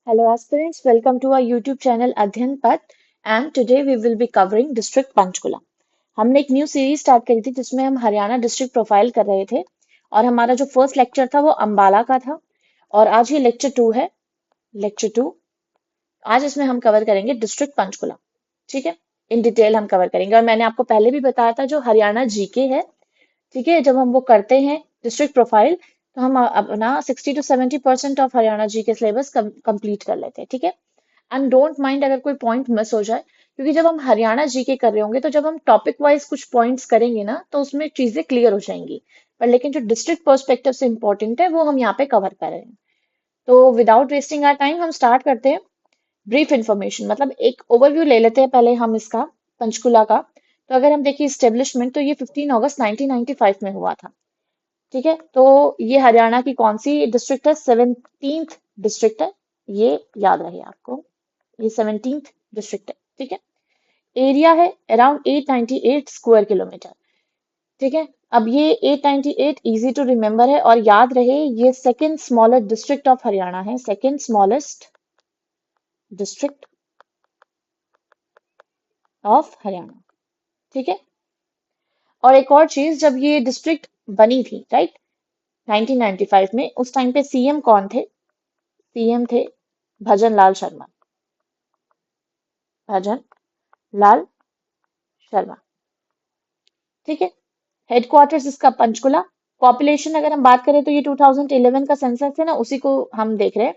Hello aspirants, welcome to our YouTube channel अध्ययन पथ and today we will be covering district Panchkula. हमने एक new series start करी थी जिसमें हम हरियाणा डिस्ट्रिक्ट प्रोफाइल कर रहे थे और हमारा जो फर्स्ट लेक्चर था वो अंबाला का था और आज ये लेक्चर 2 है। लेक्चर 2 आज इसमें हम कवर करेंगे डिस्ट्रिक्ट पंचकुला। ठीक है, इन डिटेल हम कवर करेंगे और मैंने आपको पहले भी बताया था जो हरियाणा जीके है, ठीक है, जब हम वो करते हैं डिस्ट्रिक्ट प्रोफाइल तो हम अपना 60 to 70% ऑफ हरियाणा जी के सिलेबस कंप्लीट कर लेते हैं। ठीक है, एंड डोंट माइंड अगर कोई पॉइंट मिस हो जाए, क्योंकि जब हम हरियाणा जीके कर रहे होंगे तो जब हम टॉपिक वाइज कुछ पॉइंट्स करेंगे ना तो उसमें चीजें क्लियर हो जाएंगी, पर लेकिन जो डिस्ट्रिक्ट पर्सपेक्टिव से इंपॉर्टेंट है वो हम यहाँ पे कवर कर रहे हैं। तो विदाउट वेस्टिंग आवर टाइम हम स्टार्ट करते हैं। ब्रीफ इंफॉर्मेशन मतलब एक ओवरव्यू ले लेते हैं पहले हम इसका, पंचकुला का। तो अगर हम देखिए स्टेब्लिशमेंट तो ये 15 अगस्त 1995 में हुआ था। ठीक है, तो ये हरियाणा की कौन सी डिस्ट्रिक्ट है? 17th डिस्ट्रिक्ट है, ये याद रहे आपको, ये 17th डिस्ट्रिक्ट है। ठीक है, एरिया है अराउंड 898 स्क्वायर किलोमीटर। ठीक है, अब ये 898 इजी टू रिमेम्बर है और याद रहे ये second smallest district of Haryana है, second smallest district of Haryana. ठीक है, और एक और चीज, जब ये डिस्ट्रिक्ट बनी थी राइट 1995 में, उस टाइम पे सीएम कौन थे? सीएम थे भजन लाल शर्मा। भजन लाल शर्मा। ठीक है, हेडक्वार्टर्स इसका पंचकुला। पॉपुलेशन अगर हम बात करें तो ये 2011 का सेंसस है ना, उसी को हम देख रहे हैं।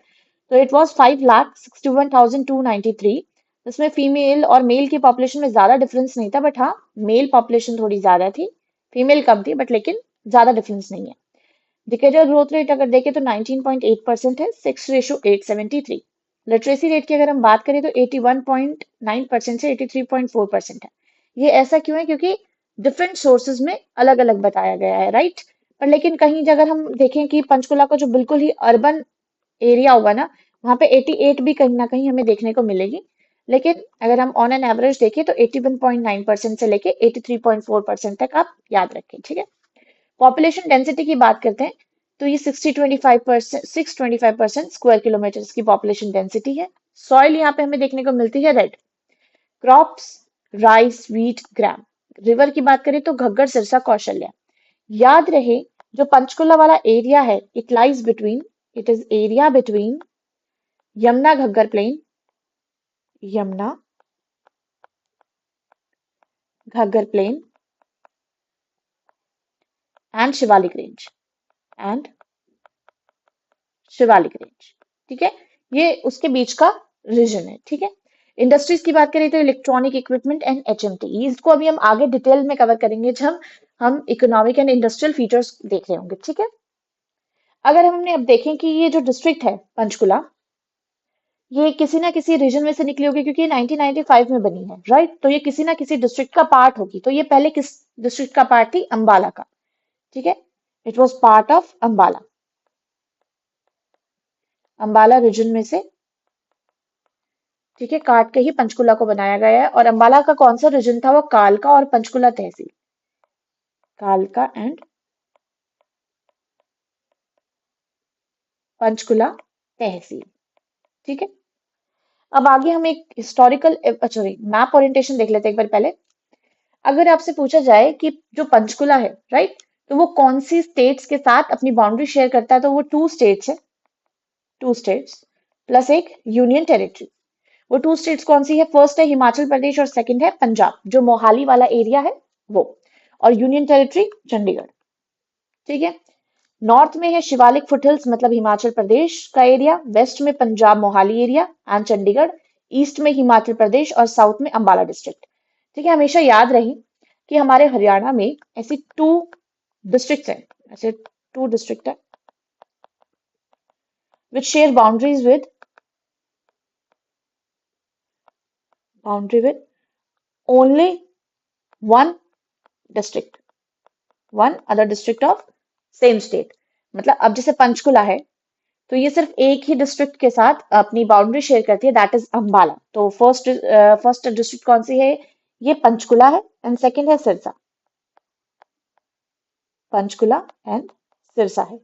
तो इट वाज 5,61,293। इसमें फीमेल और मेल की पॉपुलेशन में ज्यादा डिफरेंस नहीं था, बट हाँ मेल पॉपुलेशन थोड़ी ज्यादा थी, फीमेल कम थी, बट लेकिन ज्यादा डिफरेंस नहीं है। डिकेडल ग्रोथ रेट अगर देखें तो 19.8% है, 6:873। लिटरेसी रेट की अगर हम बात करें तो 81.9% से 83.4% है। ये ऐसा क्यों है? क्योंकि डिफरेंट सोर्सेज में अलग अलग बताया गया है राइट। पर लेकिन कहीं अगर हम देखें कि पंचकुला का जो बिल्कुल ही अर्बन एरिया होगा ना, वहां पे 88 भी कहीं ना कहीं हमें देखने को मिलेगी। लेकिन अगर हम ऑन एन एवरेज देखें तो 81.9% से लेके 83.4% तक आप याद रखें। ठीक है, पॉपुलेशन डेंसिटी की बात करते हैं तो ये 625% स्क्वायर किलोमीटर की पॉपुलेशन डेंसिटी है। सॉइल यहाँ पे हमें देखने को मिलती है रेड। क्रॉप्स राइस व्हीट ग्राम। रिवर की बात करें तो घग्गर सिरसा कौशल्या। याद रहे जो पंचकुला वाला एरिया है, it lies between, it is area between Yamuna Ghaggar plain, Yamuna Ghaggar plain and Shivalik range, and Shivalik range. ठीक है, ये उसके बीच का रीजन है। ठीक है, इंडस्ट्रीज की बात करें तो इलेक्ट्रॉनिक इक्विपमेंट एंड एचएमटी, इसको अभी हम आगे डिटेल में कवर करेंगे जब हम इकोनॉमिक एंड इंडस्ट्रियल फीचर्स देख रहे होंगे। ठीक है, अगर हमने अब देखें कि ये जो डिस्ट्रिक्ट है पंचकुला, ये किसी ना किसी रीजन में से निकली होगी क्योंकि ये 1995 में बनी है राइट। तो ये किसी ना किसी डिस्ट्रिक्ट का पार्ट होगी। तो ये पहले किस डिस्ट्रिक्ट का पार्ट थी? अंबाला का। ठीक है, it was part of Ambala, Ambala region में से। ठीक है, काट के ही पंचकुला को बनाया गया है और अंबाला का कौन सा रीजन था? वो कालका और पंचकुला तहसील, कालका एंड पंचकुला तहसील। ठीक है, अब आगे हम एक हिस्टोरिकल सॉरी मैप ओरिएंटेशन देख लेते हैं एक बार पहले। अगर आपसे पूछा जाए कि जो पंचकुला है राइट, तो वो कौन सी स्टेट्स के साथ अपनी बाउंड्री शेयर करता है, तो वो टू स्टेट्स है, टू स्टेट्स प्लस एक यूनियन टेरिटरी। वो टू स्टेट्स कौन सी है? फर्स्ट है हिमाचल प्रदेश और सेकंड है पंजाब, जो मोहाली वाला एरिया है वो, और यूनियन टेरिटरी चंडीगढ़। ठीक है, नॉर्थ में है शिवालिक फुटहिल्स मतलब हिमाचल प्रदेश का एरिया, वेस्ट में Punjab Mohali area and Chandigarh, east में हिमाचल प्रदेश और साउथ में अंबाला डिस्ट्रिक्ट। ठीक है, हमेशा याद रही कि हमारे हरियाणा में ऐसी टू डिस्ट्रिक्ट है, ऐसे टू डिस्ट्रिक्ट है which share boundary with only one district, one other district of same state. मतलब अब जैसे पंचकुला है तो ये सिर्फ एक ही डिस्ट्रिक्ट के साथ अपनी बाउंड्री शेयर करती है, दैट इज अंबाला। तो फर्स्ट डिस्ट्रिक्ट कौन सी है? ये पंचकुला है एंड सेकंड है सिरसा, पंचकुला एंड सिरसा है।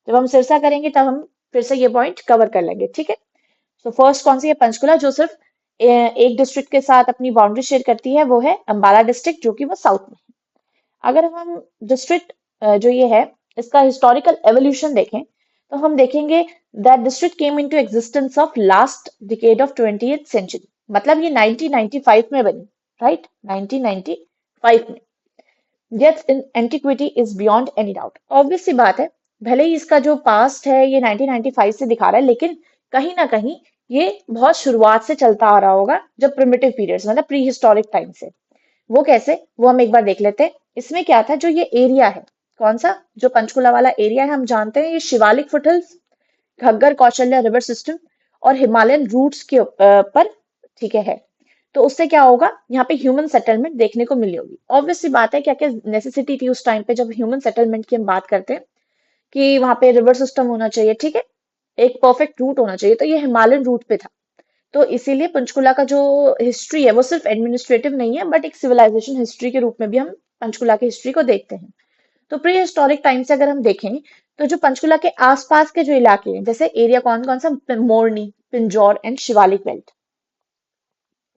जब हम सिरसा करेंगे तब हम फिर से ये पॉइंट कवर कर लेंगे। ठीक है, सो फर्स्ट कौन सी है? पंचकुला, जो सिर्फ एक डिस्ट्रिक्ट के साथ अपनी बाउंड्री शेयर करती है, वो है अंबाला डिस्ट्रिक्ट, जो कि वो साउथ में है। अगर हम डिस्ट्रिक्ट जो ये है इसका हिस्टोरिकल एवोल्यूशन देखें, तो हम देखेंगे that district came into existence of last decade of 20th century. मतलब ये 1995 में बनी, राइट, 1995 में। Yet in antiquity is beyond any doubt. Obvious सी बात है, भले ही इसका जो पास्ट है ये 1995 से दिखा रहा है, लेकिन कहीं ना कहीं ये बहुत शुरुआत से चलता आ रहा होगा, जब प्रिमिटिव पीरियड्स मतलब प्री हिस्टोरिक टाइम से। वो कैसे, वो हम एक बार देख लेते हैं। इसमें क्या था, जो ये एरिया है, कौन सा, जो पंचकुला वाला एरिया है, हम जानते हैं ये Shivalik foothills, Ghaggar Kaushalya river system और हिमालयन रूट्स के पर, ठीक है। तो उससे क्या होगा, यहाँ पे ह्यूमन सेटलमेंट देखने को मिली होगी। ऑब्वियस सी बात है, क्या क्या नेसेसिटी थी उस टाइम पे जब ह्यूमन सेटलमेंट की हम बात करते हैं, कि वहां पे रिवर सिस्टम होना चाहिए, ठीक है, एक परफेक्ट रूट होना चाहिए। तो ये हिमालयन रूट पे था। तो इसीलिए पंचकुला का जो हिस्ट्री है वो सिर्फ एडमिनिस्ट्रेटिव नहीं है, बट एक सिविलाइजेशन हिस्ट्री के रूप में भी हम पंचकुला की हिस्ट्री को देखते हैं। तो प्री हिस्टोरिक टाइम से अगर हम देखें, तो जो पंचकुला के आसपास के जो इलाके हैं, जैसे एरिया कौन कौन सा, मोरनी, पिंजौर एंड शिवालिक बेल्ट।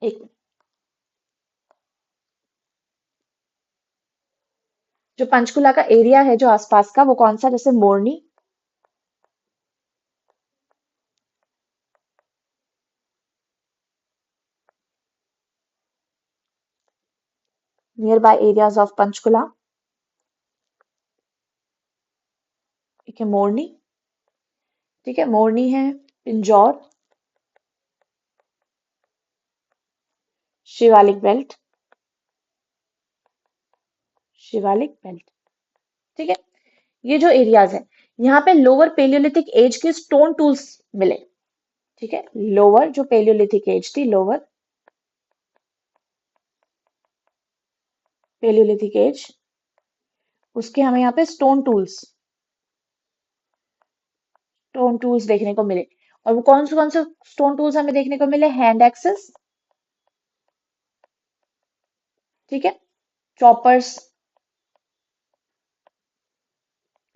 एक, जो पंचकुला का एरिया है जो आसपास का, वो कौन सा, जैसे Morni, nearby areas of Panchkula, ठीक है, मोरनी, ठीक है, मोरनी है, पिंजौर, शिवालिक बेल्ट, शिवालिक बेल्ट, ठीक है। ये जो एरियाज है, यहाँ पे लोअर पेलियोलिथिक एज के स्टोन टूल्स मिले, ठीक है। लोअर जो पेलियोलिथिक एज थी, लोअर पेलियोलिथिक एज, उसके हमें यहाँ पे स्टोन टूल्स देखने को मिले। और वो कौन से स्टोन टूल्स हमें देखने को मिले? हैंड एक्सेस, ठीक है, चॉपर्स,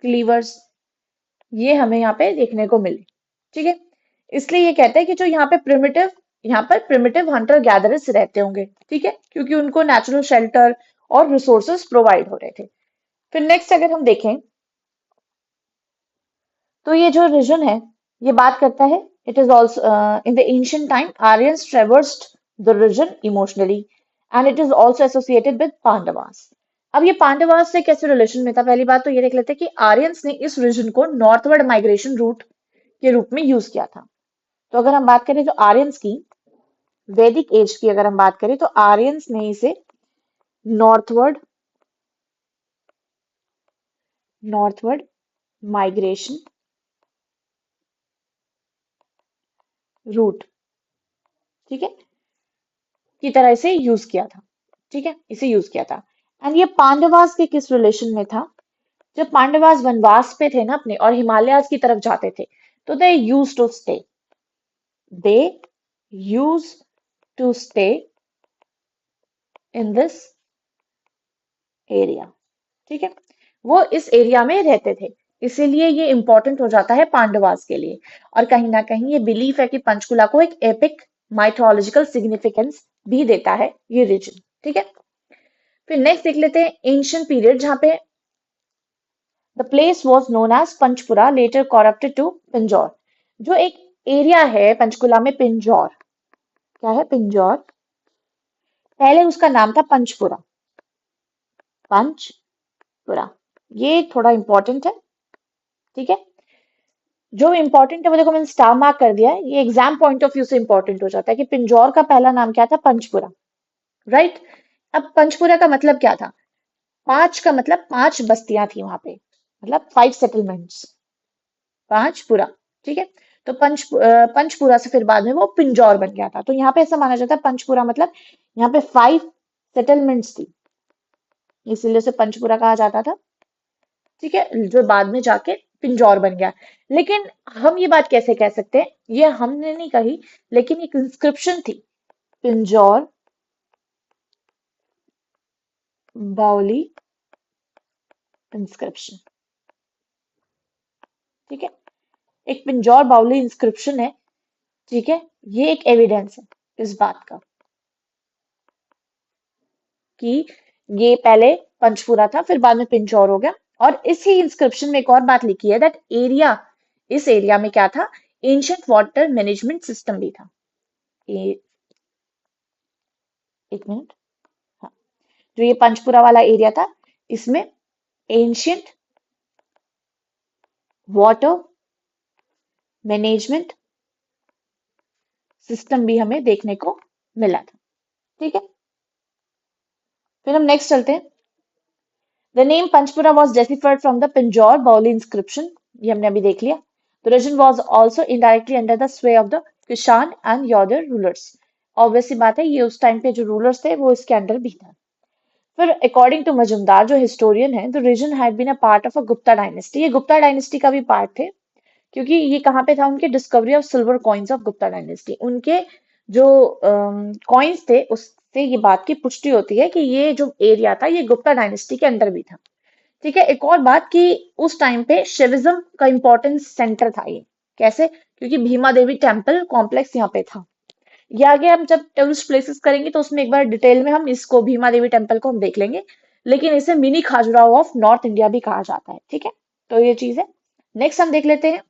क्लीवर्स, ये हमें यहाँ पे देखने को मिले, ठीक है। इसलिए ये कहते हैं कि जो यहाँ पर प्रिमिटिव हंटर गैदरर्स रहते होंगे, ठीक है, क्योंकि उनको नेचुरल शेल्टर और रिसोर्सेस प्रोवाइड हो रहे थे। फिर नेक्स्ट अगर हम देखें, तो ये जो रीजन है, ये बात करता है, it is also in the ancient time Aryans traversed the region emotionally and it is also associated with Pandavas. अब ये पांडवास से कैसे रिलेशन में था? पहली बात तो ये देख लेते हैं कि आर्यंस ने इस रीजन को नॉर्थवर्ड माइग्रेशन रूट के रूप में यूज किया था। तो अगर हम बात करें जो आर्यंस की वैदिक एज की, अगर हम बात करें, तो आर्यंस ने इसे नॉर्थवर्ड नॉर्थवर्ड माइग्रेशन रूट, ठीक है, की तरह इसे यूज किया था, ठीक है, इसे यूज किया था। एंड ये पांडवास के किस रिलेशन में था? जब पांडवास वनवास पे थे ना अपने, और हिमालयाज की तरफ जाते थे, तो they use to stay in this area, ठीक है, वो इस एरिया में रहते थे। इसीलिए ये इंपॉर्टेंट हो जाता है पांडवास के लिए। और कहीं ना कहीं ये बिलीफ है कि पंचकुला को एक एपिक माइथोलॉजिकल सिग्निफिकेंस भी देता है ये रीजन, ठीक है। फिर नेक्स्ट देख लेते हैं एंशियंट पीरियड, जहां पे the place was known as Panchpura, later corrupted to Pinjore. जो एक एरिया है पंचकुला में, पिंजौर, क्या है? पिंजौर, पहले उसका नाम था पंचपुरा, पंचपुरा। ये थोड़ा इंपॉर्टेंट है, ठीक है। जो इंपॉर्टेंट है वो देखो मैंने स्टार मार्क कर दिया है, ये एग्जाम पॉइंट ऑफ व्यू से इंपॉर्टेंट हो जाता है कि पिंजौर का पहला नाम क्या था? पंचपुरा, राइट। अब पंचपुरा का मतलब क्या था? पांच का मतलब पांच बस्तियां थी वहां पे, मतलब 5 सेटलमेंट्स, पांचपुरा, ठीक है। तो पंचपुरा से फिर बाद में वो पिंजौर बन गया था। तो यहाँ पे ऐसा माना जाता है पंचपुरा मतलब यहाँ पे 5 सेटलमेंट्स थी, इसीलिए उसे पंचपुरा कहा जाता था, ठीक है, जो बाद में जाके पिंजौर बन गया। लेकिन हम ये बात कैसे कह सकते हैं? ये हमने नहीं कही, लेकिन एक इंस्क्रिप्शन थी, पिंजौर बावली इंस्क्रिप्शन, ठीक है, एक पिंजौर बावली इंस्क्रिप्शन है ठीक है, ये एक एविडेंस है इस बात का कि ये पहले पंचपुरा था, फिर बाद में पिंजौर हो गया। और इसी इंस्क्रिप्शन में एक और बात लिखी है दैट एरिया, इस एरिया में क्या था, एंशियंट वाटर मैनेजमेंट सिस्टम भी था। ये एक मिनट, हाँ, जो ये पंचपुरा वाला एरिया था, इसमें एंशियंट वाटर मैनेजमेंट सिस्टम भी हमें देखने को मिला था। ठीक है, फिर हम नेक्स्ट चलते हैं। The name Panchpura was deciphered from the Pinjore baoli inscription, ये हमने अभी देख लिया। The region was also indirectly under the sway of the किसान एंड योदर रूलर्स। ऑब्वियस सी बात है, ये उस टाइम पे जो रूलर्स थे वो इसके अंडर भी था। फिर अकॉर्डिंग टू मजुमदार जो हिस्टोरियन है, the region had been a part of a Gupta dynasty, ये गुप्ता डायनेस्टी का भी पार्ट थे, क्योंकि ये कहाँ पे था, उनके discovery of silver coins of Gupta dynasty, उनके जो कॉइन्स थे उससे ये बात की पुष्टि होती है कि ये जो एरिया था ये गुप्ता डायनेस्टी के अंडर भी था। ठीक है, एक और बात कि उस टाइम पे शिविज्म का इंपॉर्टेंस सेंटर था ये। कैसे? क्योंकि भीमा देवी टेम्पल कॉम्प्लेक्स यहाँ पे था। ये आगे हम जब टूरिस्ट प्लेसेस करेंगे तो उसमें एक बार डिटेल में हम इसको भीमा देवी टेम्पल को हम देख लेंगे, लेकिन इसे mini Khajuraho of north India भी कहा जाता है। ठीक है, तो ये चीज है। नेक्स्ट हम देख लेते हैं।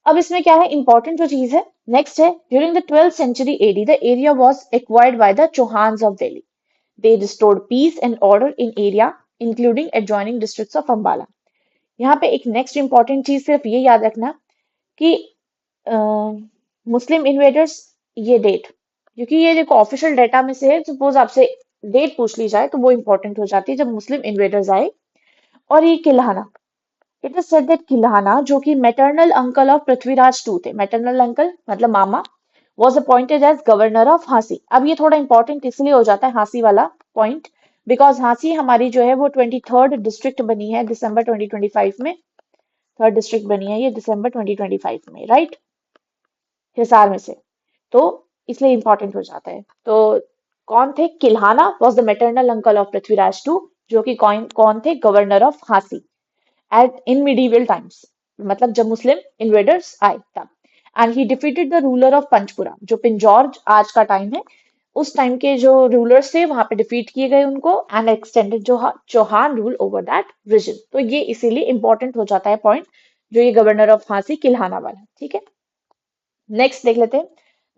अब इसमें क्या है इंपॉर्टेंट जो चीज है, नेक्स्ट है, during the 12th century AD the area was acquired by the Chauhans of Delhi. They restored peace and order in area including adjoining districts of Ambala. यहाँ पे एक नेक्स्ट इंपॉर्टेंट चीज सिर्फ ये याद रखना कि मुस्लिम इन्वेडर्स, ये डेट, क्योंकि ये देखो ऑफिशियल डेटा में से है, सपोज आपसे डेट पूछ ली जाए तो वो इंपॉर्टेंट हो जाती है जब मुस्लिम इन्वेडर्स आए। और ये Kilhana, it is said that Kilhana जो कि maternal uncle of Prithviraj two थे, मैटरनल अंकल मतलब मामा, was appointed as governor of Hansi. अब ये थोड़ा इंपॉर्टेंट इसलिए हो जाता है हांसी वाला पॉइंट, बिकॉज हांसी हमारी जो है वो 23rd डिस्ट्रिक्ट बनी है दिसंबर 2025 में, थर्ड डिस्ट्रिक्ट बनी है ये दिसंबर 2025 में, राइट, हिसार में से। तो इसलिए इंपॉर्टेंट हो जाता है। तो कौन थे? Kilhana was the maternal uncle of Prithviraj two, जो कि कौन कौन थे? Governor of Hansi at in medieval times, मतलब जब मुस्लिम इन्वेडर्स आए तब। And he defeated the ruler of Panchpura, जो पिंजौर आज का टाइम है, उस टाइम के जो रूलर्स थे वहां पे डिफीट किए गए उनको, एंड एक्सटेंडेड जो Chauhan rule over that region. तो ये इसीलिए इंपॉर्टेंट हो जाता है पॉइंट, जो ये गवर्नर ऑफ हांसी किल्हाना वाला। ठीक है, नेक्स्ट देख लेते हैं।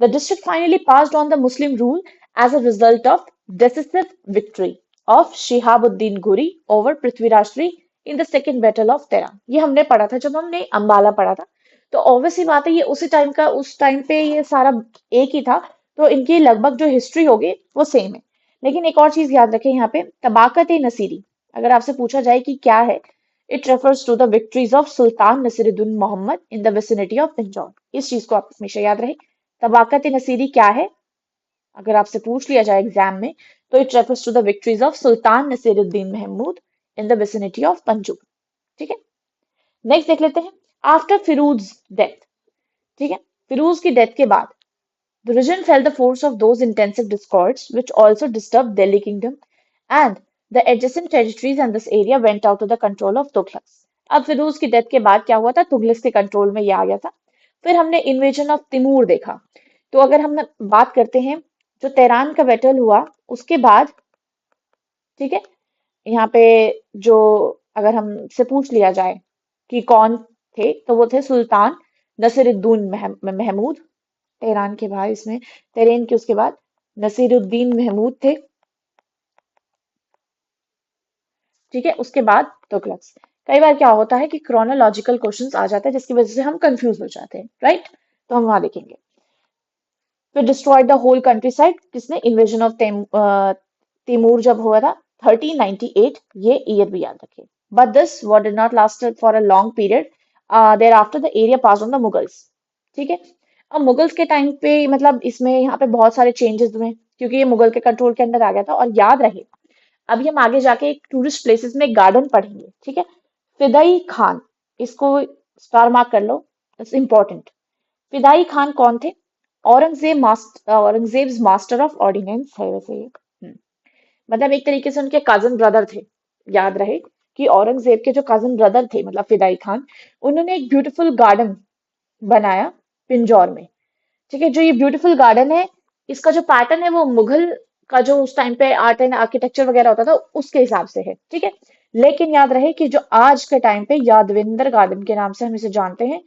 The district finally passed on the Muslim rule as a result of decisive victory of Shihabuddin Ghuri over Prithviraj three in the second battle of Tarain. ये हमने पढ़ा था जब हमने अंबाला पढ़ा था। तो ऑब्वियसली बात है ये उसी टाइम का, उस टाइम पे ये सारा एक ही था, तो इनकी लगभग जो हिस्ट्री होगी वो सेम है। लेकिन एक और चीज याद रखें यहाँ पे, तबाकत नसीरी, अगर आपसे पूछा जाए कि क्या है, it refers to the victories of Sultan Nasiruddin Mohammad in the vicinity of Pinjore. इस चीज को आप हमेशा याद रहे। तबाकत नसीरी क्या है, अगर आपसे पूछ लिया जाए एग्जाम में, तो it refers to the victories of Sultan Nasiruddin Mahmud in the vicinity of Panju. ठीक है, नेक्स्ट देख लेते हैं। आफ्टर फिरूज डेथ, ठीक है, फिरूज की डेथ के बाद the region felt the force of those intensive discords which also disturbed Delhi kingdom, and the adjacent territories and this area went out to the control of Tughlaqs। अब फिरोज की death के बाद क्या हुआ था, तुगलक के कंट्रोल में ये आ गया था। फिर हमने इन्वेजन ऑफ तिमूर देखा। तो अगर हम बात करते हैं, जो तेहरान का बैटल हुआ उसके बाद, ठीक है, यहाँ पे जो, अगर हमसे पूछ लिया जाए कि कौन थे, तो वो थे सुल्तान नसीरुद्दीन महमूद, तेहरान के बाद, इसमें तेहरान के उसके बाद नसीरुद्दीन महमूद थे। ठीक है, उसके बाद तुगलक्स। कई बार क्या होता है कि क्रोनोलॉजिकल क्वेश्चंस आ जाते हैं जिसकी वजह से हम कंफ्यूज हो जाते हैं, राइट, तो हम वहां देखेंगे। फिर destroyed the whole countryside, किसने? इन्वेजन ऑफ तिमूर जब हुआ था 1398, ये ईयर भी याद रखें। But this war did not last for a long period, thereafter the area pass on the Mughals. ठीक है, अब मुगल्स के टाइम पे मतलब इसमें यहाँ पे बहुत सारे चेंजेस हुए क्योंकि ये मुगल के कंट्रोल के अंदर आ गया था। और याद रहे, अभी हम आगे जाके एक टूरिस्ट प्लेसेस में गार्डन पढ़ेंगे, ठीक है। फिदाई खान, इसको स्टार मार्क कर लो, इट्स इंपॉर्टेंट। फिदाई खान कौन थे? औरंगजेब मास्टर ऑफ ऑर्डिनेंस है वैसे ये। मतलब एक तरीके से उनके कजन ब्रदर थे। याद रहे कि औरंगजेब के जो कजन ब्रदर थे मतलब फिदाई खान, उन्होंने एक ब्यूटीफुल गार्डन बनाया पिंजौर में। ठीक है, जो ये ब्यूटीफुल गार्डन है, इसका जो पैटर्न है वो मुगल का जो उस टाइम पे आर्ट एंड आर्किटेक्चर वगैरह होता था उसके हिसाब से है। ठीक है, लेकिन याद रहे कि जो आज के टाइम पे यादविंदर गार्डन के नाम से हम इसे जानते हैं।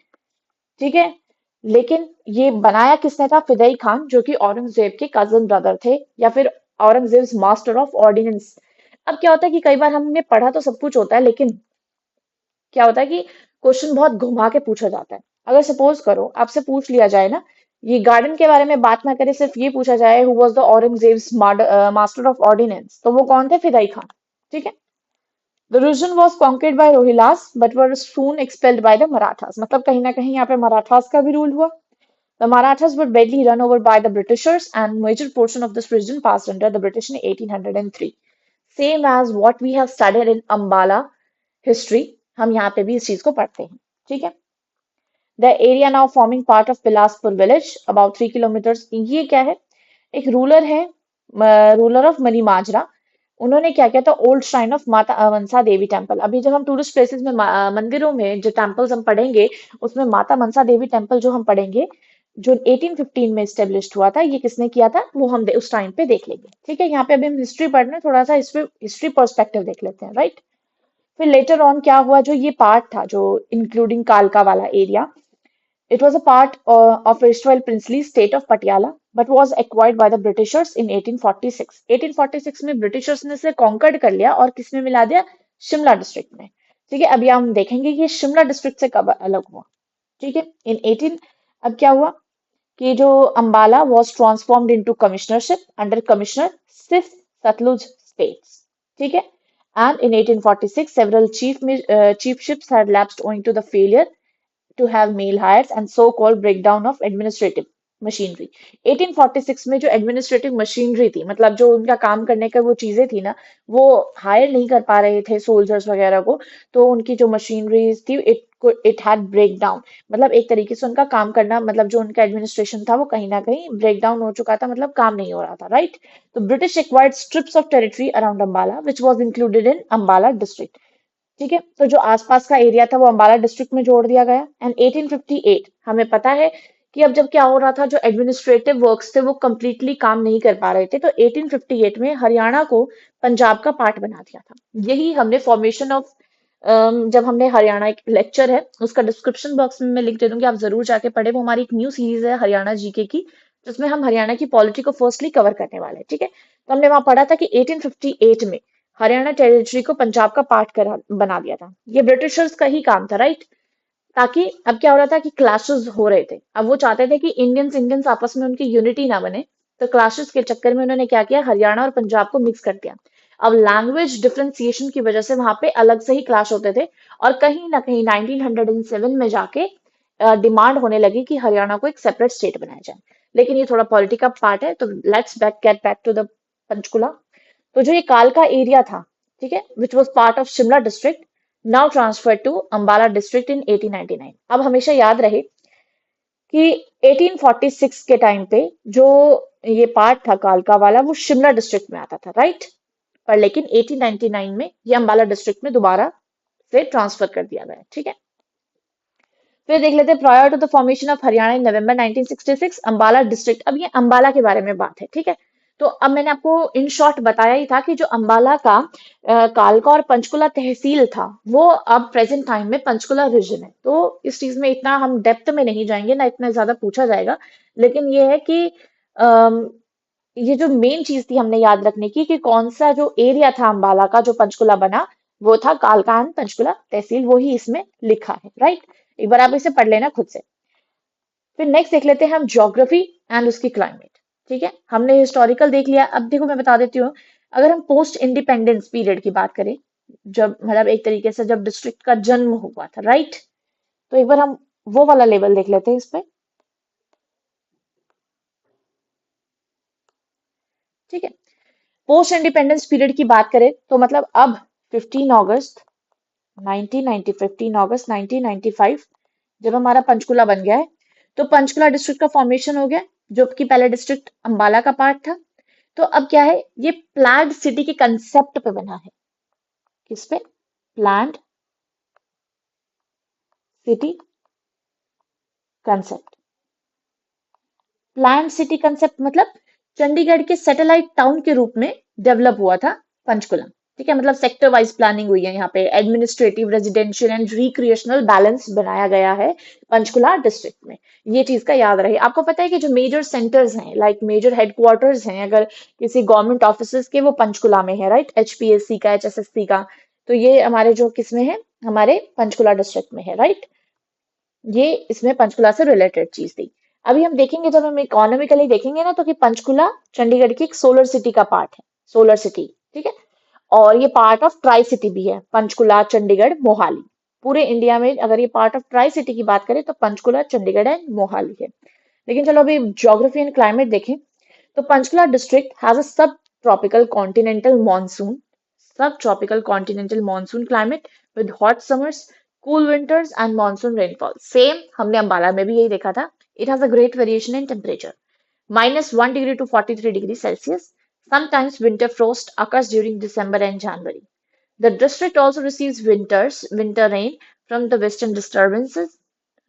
ठीक है, लेकिन ये बनाया किसने था? फिदई खान, जो कि औरंगजेब के कजन ब्रदर थे, या फिर औरंगजेब मास्टर ऑफ ऑर्डिनेंस। अब क्या होता है कि कई बार हमने पढ़ा तो सब कुछ होता है, लेकिन क्या होता है कि क्वेश्चन बहुत घुमा के पूछा जाता है। अगर सपोज करो आपसे पूछ लिया जाए ना, ये गार्डन के बारे में बात ना करें, सिर्फ ये पूछा जाए who was the Aurangzeb's master of ordinance, तो वो कौन थे? फिदाई खान। ठीक है, the region was conquered by Rohillas but were soon expelled by the Marathas. मतलब कहीं ना कहीं यहाँ पे मराठास का भी रूल हुआ। The Marathas were badly run over by the Britishers, and major portion of this region passed under the British in 1803. Same as what we have studied in Ambala history, हम यहाँ पे भी इस चीज को पढ़ते हैं। ठीक है, the area now forming part of Bilaspur village about 3 kilometres. ये क्या है? एक रूलर है, रूलर ऑफ मनी माजरा। उन्होंने क्या किया था? ओल्ड श्राइन ऑफ माता मनसा देवी टेम्पल। अभी जब हम टूरिस्ट प्लेसेस में मंदिरों में जो टेम्पल्स हम पढ़ेंगे, उसमें माता मनसा देवी टेम्पल जो हम पढ़ेंगे, जो 1815 में स्टेब्लिश हुआ था, ये किसने किया था वो हम उस टाइम पे देख लेंगे। ठीक है, यहाँ पे अभी हम हिस्ट्री पढ़ रहे हैं, थोड़ा सा हिस्ट्री पर्सपेक्टिव देख लेते हैं, राइट। फिर लेटर ऑन क्या हुआ, जो ये पार्ट था, जो इंक्लूडिंग कालका वाला area, it was a part of erstwhile princely state of Patiala, but was acquired by the Britishers in 1846. 1846 में ब्रिटिशर्स ने इसे कॉन्कर्ड कर लिया और किसमें मिला दिया? शिमला डिस्ट्रिक्ट में। ठीक है, अभी हम देखेंगे कि ये शिमला डिस्ट्रिक्ट से कब अलग हुआ। ठीक है, इन 18 अब क्या हुआ कि जो Ambala was transformed into commissionership under commissioner सिर्फ सतलुज states। ठीक है, and in 1846 several chiefships had lapsed owing to the failure to have male hires and so-called breakdown of administrative machinery. 1846 में जो एडमिनिस्ट्रेटिव मशीनरी थी, मतलब जो उनका काम करने का वो चीजें थी ना, वो हायर नहीं कर पा रहे थे सोल्जर्स वगैरह को, तो उनकी जो मशीनरीज थी इट हैड ब्रेक डाउन। मतलब एक तरीके से उनका काम करना, मतलब जो उनका एडमिनिस्ट्रेशन था वो कहीं ना कहीं ब्रेक डाउन हो चुका था, मतलब काम नहीं हो रहा था, राइट। तो British acquired strips of territory around Ambala which was included in Ambala district. ठीक है, तो जो आसपास का एरिया था वो अंबाला डिस्ट्रिक्ट में जोड़ दिया गया। एंड 1858 हमें पता है कि अब जब क्या हो रहा था, जो एडमिनिस्ट्रेटिव वर्क्स थे वो कंप्लीटली काम नहीं कर पा रहे थे, तो 1858 में हरियाणा को पंजाब का पार्ट बना दिया था। यही हमने फॉर्मेशन ऑफ, जब हमने हरियाणा, एक लेक्चर है उसका डिस्क्रिप्शन बॉक्स में मैं लिंक दे दूंगी, आप जरूर जाके पढ़े। वो हमारी एक न्यू सीरीज है हरियाणा जीके की, जिसमें हम हरियाणा की पॉलिटी को फर्स्टली कवर करने वाले हैं। ठीक है, तो हमने वहां पढ़ा था कि 1858 में हरियाणा टेरिटरी को पंजाब का पार्ट करा बना दिया था। ये ब्रिटिशर्स का ही काम था, राइट। ताकि अब क्या हो रहा था कि क्लैशेस हो रहे थे, अब वो चाहते थे कि इंडियंस इंडियंस आपस में उनकी यूनिटी ना बने, तो क्लैशेस के चक्कर में उन्होंने क्या किया? हरियाणा और पंजाब को मिक्स कर दिया। अब लैंग्वेज डिफरेंशिएशन की वजह से वहां पे अलग से ही क्लैश होते थे, और कहीं ना कहीं 1907 में जाके डिमांड होने लगी कि हरियाणा को एक सेपरेट स्टेट बनाया जाए। लेकिन ये थोड़ा पॉलिटिक्स का पार्ट है, तो let's get back to the Panchkula. तो जो ये कालका एरिया था, ठीक है, which was part of Shimla district, now transfer to Ambala district in 1899। अब हमेशा याद रहे कि 1846 के टाइम पे जो ये पार्ट था कालका वाला, वो शिमला डिस्ट्रिक्ट में आता था, राइट। पर लेकिन 1899 में ये अंबाला डिस्ट्रिक्ट में दोबारा से ट्रांसफर कर दिया गया। ठीक है, फिर देख लेते हैं prior to the formation of Haryana in November 1966 Ambala district. अब ये अंबाला के बारे में बात है, ठीक है। तो अब मैंने आपको इन शॉर्ट बताया ही था कि जो अंबाला का कालका और पंचकुला तहसील था, वो अब प्रेजेंट टाइम में पंचकुला रीजन है। तो इस चीज में इतना हम डेप्थ में नहीं जाएंगे ना, इतना ज्यादा पूछा जाएगा। लेकिन ये है कि अम, ये जो मेन चीज थी हमने याद रखने की, कि कौन सा जो एरिया था अंबाला का जो पंचकुला बना, वो था कालका एंड पंचकुला तहसील, वो ही इसमें लिखा है, राइट। एक बार आप इसे पढ़ लेना खुद से। फिर नेक्स्ट देख लेते हैं हम ज्योग्राफी एंड उसकी क्लाइमेट। ठीक है, हमने हिस्टोरिकल देख लिया। अब देखो मैं बता देती हूँ, अगर हम पोस्ट इंडिपेंडेंस पीरियड की बात करें, जब मतलब एक तरीके से जब डिस्ट्रिक्ट का जन्म हुआ था, राइट, तो एक बार हम वो वाला लेवल देख लेते हैं इसमें। ठीक है, पोस्ट इंडिपेंडेंस पीरियड की बात करें तो मतलब अब 15 अगस्त 1990 15 अगस्त 1995 जब हमारा पंचकुला बन गया है, तो पंचकुला डिस्ट्रिक्ट का फॉर्मेशन हो गया, जो कि पहले डिस्ट्रिक्ट अंबाला का पार्ट था। तो अब क्या है, ये प्लान्ड सिटी के कंसेप्ट पे बना है। किस पे? Planned city concept. Plan city concept मतलब चंडीगढ़ के सैटेलाइट टाउन के रूप में डेवलप हुआ था पंचकुला। ठीक है, मतलब सेक्टर वाइज प्लानिंग हुई है यहाँ पे, administrative, residential and recreational balance बनाया गया है पंचकुला डिस्ट्रिक्ट में। ये चीज का याद रहे। आपको पता है कि जो मेजर सेंटर्स हैं, लाइक मेजर हेडक्वार्टर्स हैं अगर किसी गवर्नमेंट ऑफिस के, वो पंचकुला में है, राइट, एचपीएससी का, एचएसएससी का। तो ये हमारे जो किसमें है, हमारे पंचकुला डिस्ट्रिक्ट में है, राइट। ये इसमें पंचकुला से रिलेटेड चीज थी। अभी हम देखेंगे, जब हम इकोनॉमिकली देखेंगे ना, तो कि पंचकुला चंडीगढ़ की एक सोलर सिटी का पार्ट है, सोलर सिटी। ठीक है, और ये पार्ट ऑफ ट्राई सिटी भी है, पंचकुला, चंडीगढ़, मोहाली। पूरे इंडिया में अगर ये पार्ट ऑफ ट्राई सिटी की बात करें तो पंचकुला, चंडीगढ़ एंड मोहाली है। लेकिन चलो अभी ज्योग्राफी एंड क्लाइमेट देखें, तो Panchkula district has a subtropical continental monsoon, subtropical continental monsoon climate with hot summers, cool winters and monsoon rainfall. Same हमने अम्बाला में भी यही देखा था. It has a great variation in temperature. -1 degree to 43 degrees Celsius. Sometimes winter frost occurs during December and January. The district also receives winter rain from the western disturbances,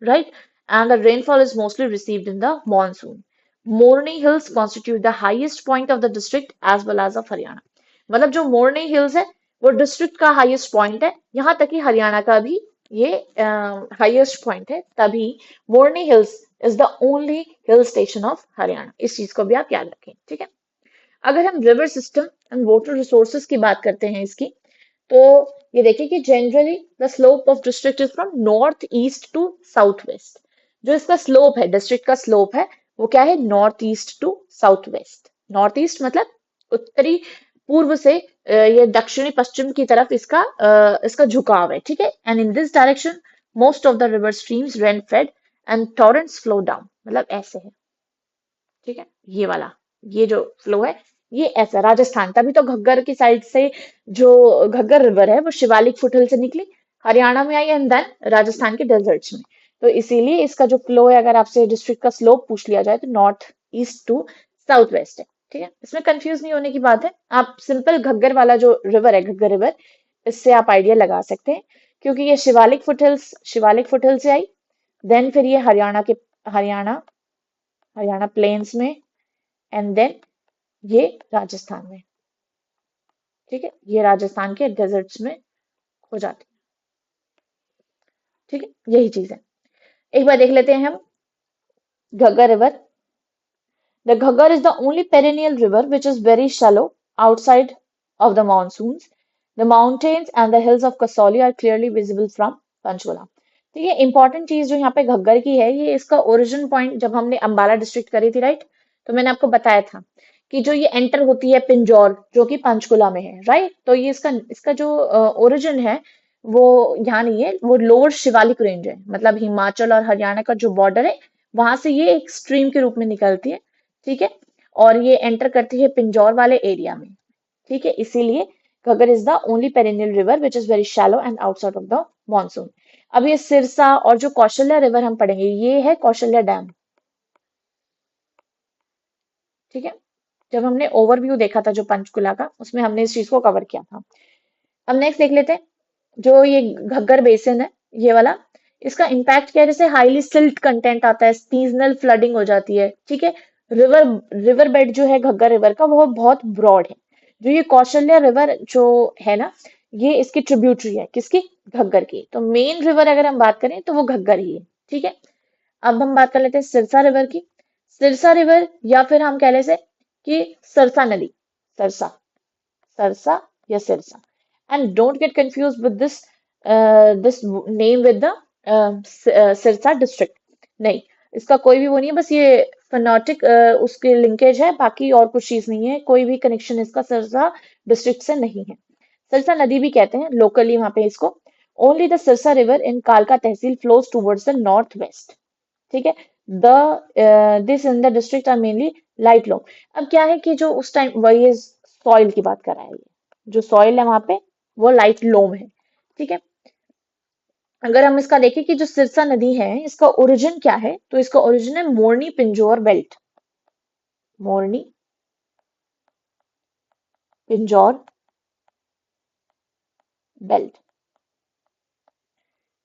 right? And the rainfall is mostly received in the monsoon. Morni Hills constitute the highest point of the district as well as of Haryana. मतलब जो मोरनी hills है वो district का highest point है, यहाँ तक कि हरियाणा का भी ये हाईएस्ट पॉइंट है। तभी Morni hills is the only hill station of Haryana. इस चीज को भी आप याद रखें, ठीक है। अगर हम river system and water resources की बात करते हैं इसकी, तो ये देखिए कि generally the slope of district is from north east to south west. जो इसका स्लोप है, डिस्ट्रिक्ट का स्लोप है, वो क्या है, north east to south west. North east मतलब उत्तरी पूर्व से ये दक्षिणी पश्चिम की तरफ इसका झुकाव है, ठीक है। And in this direction most of the river streams run fed and torrents flow down, मतलब ऐसे है, ठीक है। ये वाला, ये जो फ्लो है, ये ऐसा राजस्थान, तभी तो घग्गर की साइड से जो घग्गर रिवर है वो शिवालिक फुटहिल से निकली, हरियाणा में आई एंड देन राजस्थान के डेजर्ट्स में। तो इसीलिए इसका जो फ्लो है, अगर आपसे डिस्ट्रिक्ट का स्लोप पूछ लिया जाए तो north east to south west है, ठीक है। इसमें कंफ्यूज नहीं होने की बात है। आप सिंपल घग्गर वाला जो रिवर है, घग्गर रिवर, इससे आप आइडिया लगा सकते हैं, क्योंकि ये शिवालिक फुटहिल से आई, देन फिर ये हरियाणा हरियाणा प्लेन्स में, एंड देन ये राजस्थान में, ठीक है। ये राजस्थान के डेजर्ट्स में हो जाती है, ठीक है। यही चीज है। एक बार देख लेते हैं हम Ghaggar river. The Ghaggar is the only perennial river which is very shallow outside of the monsoons. The mountains and the hills of Kasauli are clearly visible from Panchkula. ठीक है, इंपॉर्टेंट चीज जो यहाँ पे घग्गर की है, ये इसका ओरिजिन पॉइंट जब हमने अंबाला डिस्ट्रिक्ट करी थी, राइट, तो मैंने आपको बताया था कि जो ये एंटर होती है पिंजौर, जो कि पंचकुला में है, राइट। तो ये इसका इसका जो ओरिजिन है वो यहाँ नहीं है, वो लोअर शिवालिक रेंज है, मतलब हिमाचल और हरियाणा का जो बॉर्डर है, वहां से ये एक स्ट्रीम के रूप में निकलती है, ठीक है। और ये एंटर करती है पिंजौर वाले एरिया में, ठीक है। इसीलिए Ghaggar is the only perennial river which is very shallow and outside of the monsoon. अब ये सिरसा और जो कौशल्या रिवर हम पढ़ेंगे, ये है कौशल्या डैम, ठीक है। जब हमने ओवरव्यू देखा था जो पंचकुला का, उसमें हमने इस चीज को कवर किया था। अब नेक्स्ट देख लेते हैं, जो ये घग्गर बेसिन है, ये वाला, इसका इम्पैक्ट क्या है, जैसे हाईली सिल्ट कंटेंट आता है, सीजनल फ्लडिंग हो जाती है, ठीक है। रिवर रिवर बेड जो है घग्गर रिवर का, वो बहुत ब्रॉड है। जो ये कौशल्या रिवर जो है ना, ये इसकी ट्रिब्यूटरी है, किसकी, घग्गर की। तो मेन रिवर अगर हम बात करें तो वो घग्गर ही है, ठीक है। अब हम बात कर लेते हैं सिरसा रिवर की। सिरसा रिवर, या फिर हम कह लेते हैं कि सरसा नदी, सरसा, सरसा या Sirsa. And don't get confused with this name with the Sirsa district. नहीं, इसका कोई भी वो नहीं है, बस ये फोनेटिक उसके लिंकेज है, बाकी और कुछ चीज नहीं है, कोई भी कनेक्शन इसका सिरसा डिस्ट्रिक्ट से नहीं है। सिरसा नदी भी कहते हैं लोकली वहां पे इसको। Only the Sirsa river in कालका tehsil flows towards the north west, ठीक है। This in the district are mainly light loam. अब क्या है कि जो उस टाइम वही सॉइल की बात कर रहा है, ये जो सॉइल है वहां पे वो लाइट लोम है, ठीक है। अगर हम इसका देखें कि जो सिरसा नदी है, इसका ओरिजिन क्या है, तो इसका ओरिजिन है मोरनी पिंजौर बेल्ट, मोरनी पिंजौर बेल्ट,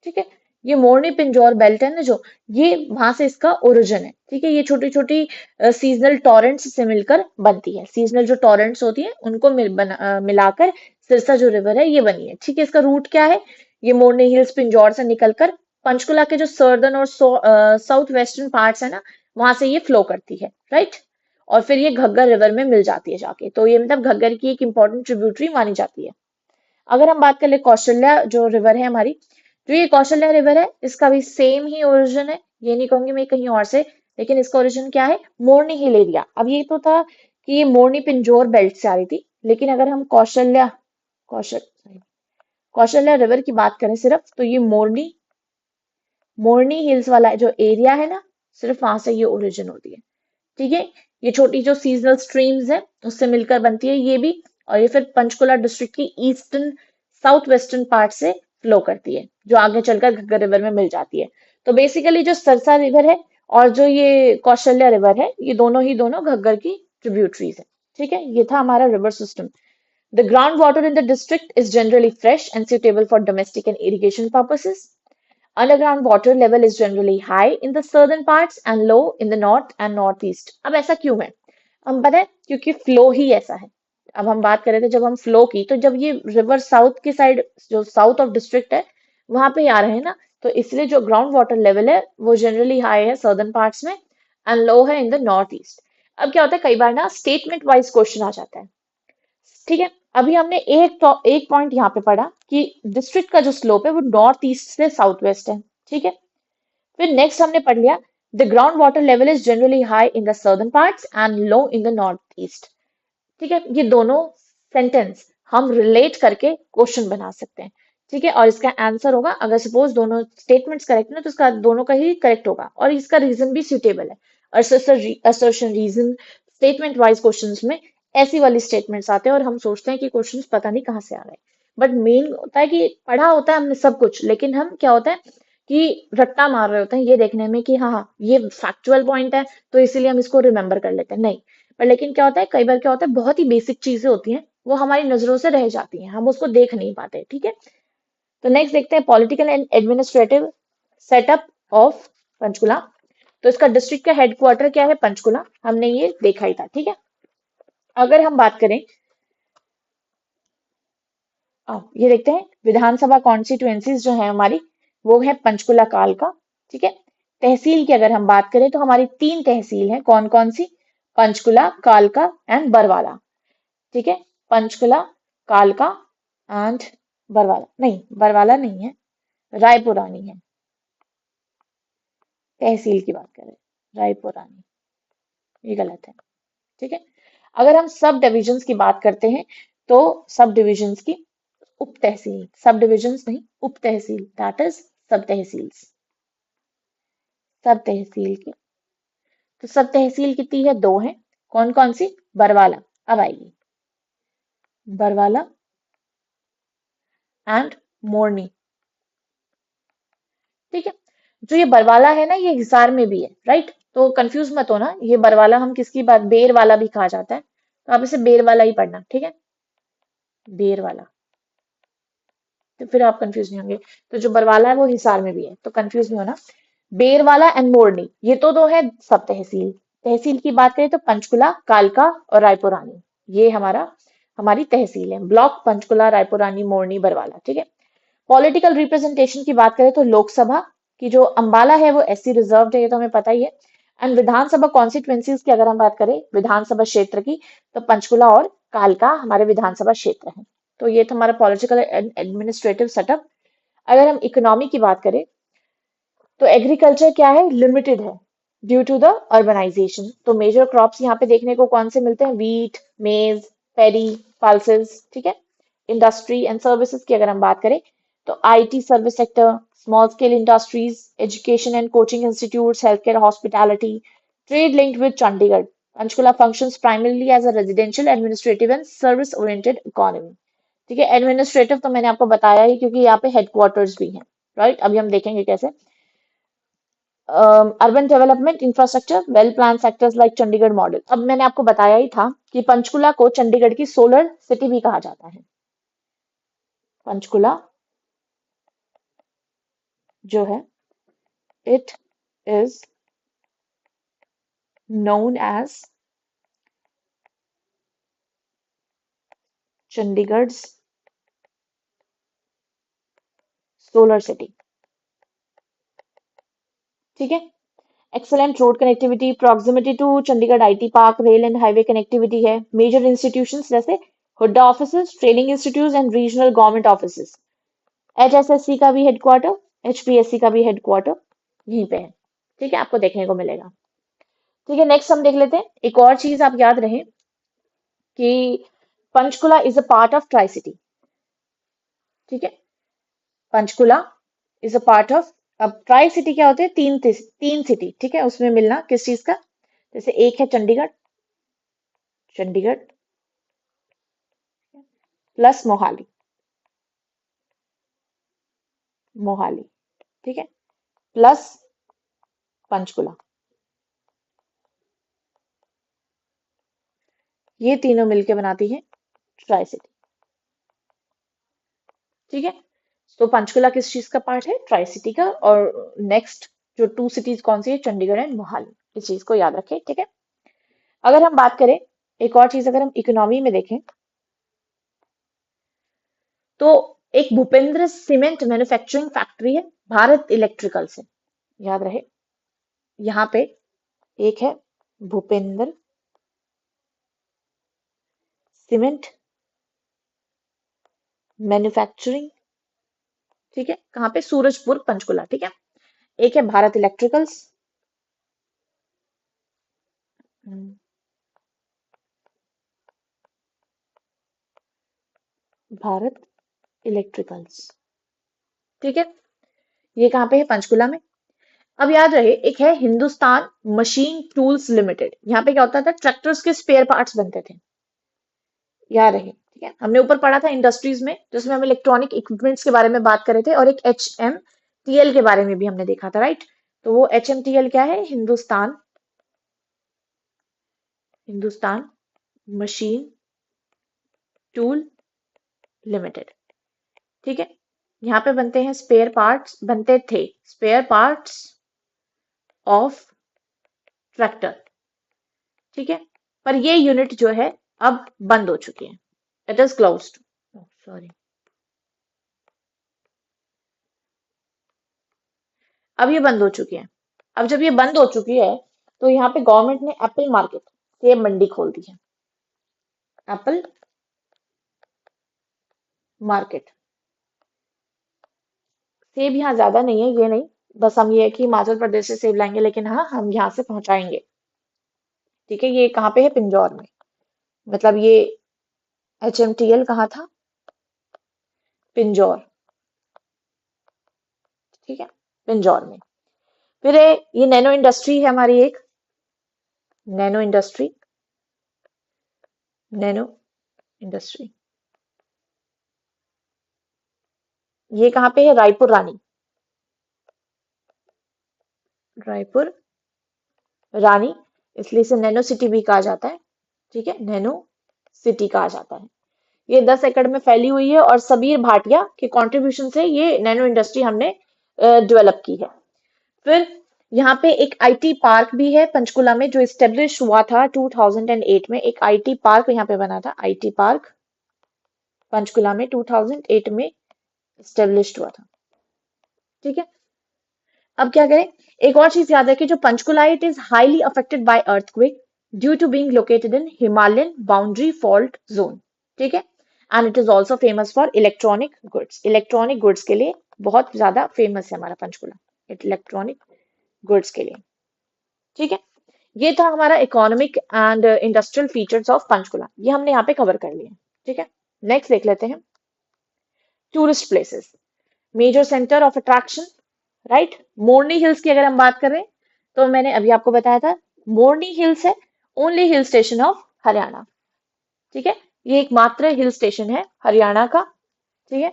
ठीक है। ये मोरनी पिंजौर बेल्ट है ना जो, ये वहां से इसका ओरिजिन है। ठीक है, ये छोटी छोटी सीजनल टॉरेंट्स से मिलकर बनती है। सीजनल जो टॉरेंट्स होती है उनको मिलाकर सिरसा जो रिवर है ये बनी है। ठीक है, इसका रूट क्या है, ये मोरनी हिल्स पिंजौर से निकलकर पंचकुला के जो सर्दर्न और साउथ वेस्टर्न पार्ट्स है ना, वहां से ये फ्लो करती है, राइट। और फिर ये घग्गर रिवर में मिल जाती है जाके, तो ये मतलब घग्गर की एक इंपॉर्टेंट ट्रिब्यूटरी मानी जाती है। अगर हम बात कर ले कौशल्या जो रिवर है हमारी, जो ये कौशल्या रिवर है इसका भी सेम ही ओरिजिन है। ये नहीं कहूंगी मैं कहीं और से, लेकिन इसका ओरिजिन क्या है, मोरनी हिल एरिया। अब ये तो था कि ये मोरनी पिंजौर बेल्ट से आ रही थी, लेकिन अगर हम कौशल्या रिवर की बात करें सिर्फ, तो ये मोरनी मोरनी हिल्स वाला जो एरिया है ना, सिर्फ वहां से ये ओरिजिन होती है। ठीक है, ये छोटी जो सीजनल स्ट्रीम्स है उससे मिलकर बनती है ये भी, और ये फिर पंचकुला डिस्ट्रिक्ट की ईस्टर्न साउथ वेस्टर्न पार्ट से फ्लो करती है, जो आगे चलकर घग्गर रिवर में मिल जाती है। तो बेसिकली जो सरसा रिवर है और जो ये कौशल्या रिवर है, ये दोनों ही दोनों घग्गर की ट्रिब्यूटरीज है। ठीक है, ये था हमारा river system. The groundwater in the district is generally fresh and suitable for domestic and irrigation purposes. Underground water level is generally high in the southern parts and low in the north and northeast. अब ऐसा क्यों है, हम पता है क्योंकि flow ही ऐसा है। अब हम बात कर रहे थे जब हम फ्लो की, तो जब ये रिवर साउथ की साइड जो साउथ ऑफ डिस्ट्रिक्ट है वहां पे आ रहे हैं ना, तो इसलिए जो ग्राउंड वाटर लेवल है वो जनरली हाई है सर्दर्न पार्ट्स में एंड लो है इन द नॉर्थ ईस्ट। अब क्या होता है, कई बार ना स्टेटमेंट वाइज क्वेश्चन आ जाता है। ठीक है, अभी हमने एक पॉइंट यहाँ पे पढ़ा कि डिस्ट्रिक्ट का जो स्लोप है वो नॉर्थ ईस्ट से साउथ वेस्ट है। ठीक है, फिर नेक्स्ट हमने पढ़ लिया the ground water level is generally high in the southern parts and low in the north east. ठीक है, ये दोनों सेंटेंस हम रिलेट करके क्वेश्चन बना सकते हैं। ठीक है, और इसका आंसर होगा, अगर सपोज दोनों स्टेटमेंट्स करेक्ट ना, तो इसका दोनों का ही करेक्ट होगा, और इसका रीजन भी सुटेबल है। Assertion reason statement wise questions में ऐसी वाली स्टेटमेंट्स आते हैं और हम सोचते हैं कि क्वेश्चंस पता नहीं कहाँ से आ रहे हैं। बट मेन होता है कि पढ़ा होता है हमने सब कुछ, लेकिन हम क्या होता है कि रट्टा मार रहे होते हैं ये देखने में कि हाँ हाँ ये फैक्चुअल पॉइंट है, तो इसीलिए हम इसको रिमेंबर कर लेते हैं, नहीं। पर लेकिन क्या होता है, कई बार क्या होता है, बहुत ही बेसिक चीजें होती हैं वो हमारी नजरों से रह जाती हैं, हम उसको देख नहीं पाते। ठीक है, तो नेक्स्ट देखते हैं political and administrative setup of Panchkula. तो इसका डिस्ट्रिक्ट का हेडक्वार्टर क्या है, पंचकुला, हमने ये देखा ही था। ठीक है, अगर हम बात करें, ये देखते हैं विधानसभा कॉन्स्टिट्यूएंसीज जो है हमारी, वो है पंचकुला काल का। ठीक है, तहसील की अगर हम बात करें तो हमारी 3 तहसील है, कौन कौन सी, पंचकुला, कालका एंड बरवाला। ठीक है, पंचकुला, कालका एंड बरवाला, नहीं बरवाला नहीं है, रायपुरानी है। तहसील की बात करें, रायपुरानी, ये गलत है। ठीक है, अगर हम सब डिविजन्स की बात करते हैं, तो सब डिविजन्स की उप तहसील, सब डिविजन्स नहीं, उप तहसील, दैट इज सब तहसील्स, सब तहसील की। तो सब तहसील कितनी है, 2 है, कौन कौन सी, बरवाला, अब आएगी बरवाला एंड मोरनी। ठीक है, जो ये बरवाला है ना, ये हिसार में भी है, राइट। तो कंफ्यूज मत होना, ये बरवाला हम किसकी बात, बेर वाला भी कहा जाता है, तो आप इसे बेर वाला ही पढ़ना। ठीक है, बेर वाला, तो फिर आप कंफ्यूज नहीं होंगे। तो जो बरवाला है वो हिसार में भी है, तो कंफ्यूज नहीं होना। बेरवाला एंड मोरनी, ये तो दो है सब तहसील। तहसील की बात करें तो पंचकुला, कालका और रायपुरानी, ये हमारी तहसील है। ब्लॉक पंचकुला, रायपुरानी, मोरनी, बरवाला। ठीक है, पॉलिटिकल रिप्रेजेंटेशन की बात करें तो लोकसभा की जो अंबाला है वो एससी रिजर्व्ड है, ये तो हमें पता ही है। एंड विधानसभा कॉन्स्टिट्यूएंसीज की अगर हम बात करें, विधानसभा क्षेत्र की, तो पंचकुला और कालका हमारे विधानसभा क्षेत्र हैं। तो ये था हमारा पॉलिटिकल एंड एडमिनिस्ट्रेटिव सेटअप। अगर हम इकोनॉमी की बात करें, तो एग्रीकल्चर क्या है, लिमिटेड है ड्यू टू द अर्बनाइजेशन। तो मेजर क्रॉप्स यहाँ पे देखने को कौन से मिलते हैं, वीट, मेज, पेरी, पल्सेस। ठीक है, इंडस्ट्री एंड सर्विसेज की अगर हम बात करें, तो IT service sector, small scale industries, education and coaching institutes, health care, hospitality, trade linked with Chandigarh. Panchkula functions primarily as a residential, administrative and service oriented economy. ठीक है, एडमिनिस्ट्रेटिव तो मैंने आपको बताया ही, क्योंकि यहाँ पे हेडक्वार्टर्स भी हैं, राइट। अभी हम देखेंगे कैसे। Urban development infrastructure, well plan sectors like Chandigarh model. अब मैंने आपको बताया ही था कि पंचकुला को चंडीगढ़ की सोलर सिटी भी कहा जाता है। पंचकुला जो है it is known as Chandigarh's solar city. ठीक है। Excellent road connectivity, proximity to Chandigarh IT park, rail and highway connectivity है। मेजर इंस्टीट्यूशंस जैसे HUDA offices, training institute and regional government offices. HSSC का भी हेडक्वार्टर, एचपीएससी का भी हेडक्वार्टर यहीं पे है। ठीक है, आपको देखने को मिलेगा। ठीक है, नेक्स्ट हम देख लेते हैं। एक और चीज आप याद रहे कि Panchkula is a part of tri city. ठीक है, Panchkula is a part of, अब ट्राई सिटी क्या होते हैं, तीन सिटी। ठीक है, उसमें मिलना किस चीज का, जैसे एक है चंडीगढ़, चंडीगढ़ प्लस मोहाली, मोहाली। ठीक है, प्लस पंचकुला, ये तीनों मिलके बनाती है ट्राई सिटी। ठीक है, तो पंचकुला किस चीज का पार्ट है, ट्राई सिटी का। और नेक्स्ट जो टू सिटीज कौन सी है, चंडीगढ़ एंड मोहाली, इस चीज को याद रखें। ठीक है, अगर हम बात करें एक और चीज, अगर हम इकोनॉमी में देखें तो एक भूपेंद्र सीमेंट मैन्युफैक्चरिंग फैक्ट्री है भारत इलेक्ट्रिकल से, याद रहे। यहाँ पे एक है भूपेंद्र सीमेंट मैन्युफैक्चरिंग। ठीक है, कहाँ पे, सूरजपुर पंचकुला। ठीक है, एक है भारत इलेक्ट्रिकल्स, भारत इलेक्ट्रिकल्स। ठीक है, ये कहाँ पे है, पंचकुला में। अब याद रहे एक है हिंदुस्तान मशीन टूल्स लिमिटेड। यहाँ पे क्या होता था, ट्रैक्टर्स के स्पेयर पार्ट्स बनते थे, याद रहे। ठीक है, हमने ऊपर पढ़ा था इंडस्ट्रीज में, जिसमें हम इलेक्ट्रॉनिक इक्विपमेंट्स के बारे में बात कर रहे थे, और एक HMTL के बारे में भी हमने देखा था, राइट। तो वो HMTL क्या है, Hindustan, Hindustan machine tool limited. ठीक है, यहाँ पे बनते हैं स्पेयर पार्ट्स, बनते थे स्पेयर पार्ट्स ऑफ ट्रैक्टर। ठीक है, पर ये यूनिट जो है अब बंद हो चुकी है, इट इज क्लोज्ड, सॉरी। अब ये बंद हो चुकी है। अब जब ये बंद हो चुकी है तो यहाँ पे गवर्नमेंट ने एप्पल मार्केट, सेब मंडी खोल दी है, एप्पल मार्केट। सेब यहाँ ज्यादा नहीं है, ये नहीं, बस हम ये है कि हिमाचल प्रदेश से सेब लाएंगे, लेकिन हाँ हम यहाँ से पहुंचाएंगे। ठीक है, ये कहाँ पे है, पिंजौर में। मतलब ये HMTL कहाँ था, पिंजौर। ठीक है, पिंजौर में। फिर ये नैनो इंडस्ट्री है हमारी एक, नैनो इंडस्ट्री, नैनो इंडस्ट्री। ये कहाँ पे है, रायपुर रानी, रायपुर रानी, इसलिए इसे नैनो सिटी भी कहा जाता है। ठीक है, नैनो सिटी कहा जाता है। ये 10 एकड़ में फैली हुई है, और सबीर भाटिया के कंट्रीब्यूशन से ये नैनो इंडस्ट्री हमने डेवलप की है। फिर यहाँ पे एक आईटी पार्क भी है पंचकुला में, जो इस्टेब्लिश हुआ था 2008 में। एक आईटी पार्क यहाँ पे बना था, आईटी पार्क पंचकुला में 2008 में इस्टेब्लिश हुआ था। ठीक है, अब क्या करें, एक और चीज याद रखें, जो Panchkula it is highly affected by earthquake due to being located in Himalayan boundary fault zone. ठीक है, and it is also famous for electronic goods. Electronic goods के लिए बहुत ज्यादा फेमस है हमारा पंचकुला, इलेक्ट्रॉनिक गुड्स के लिए। ठीक है, ये था हमारा economic and industrial features of Panchkula, ये हमने यहाँ पे कवर कर लिए। ठीक है, नेक्स्ट देख लेते हैं tourist places, major centre of attraction, right. Morni hills की अगर हम बात करें तो मैंने अभी आपको बताया था, मोरनी हिल्स है only hill station of Haryana. ठीक है, ये एकमात्र हिल स्टेशन है हरियाणा का। ठीक है,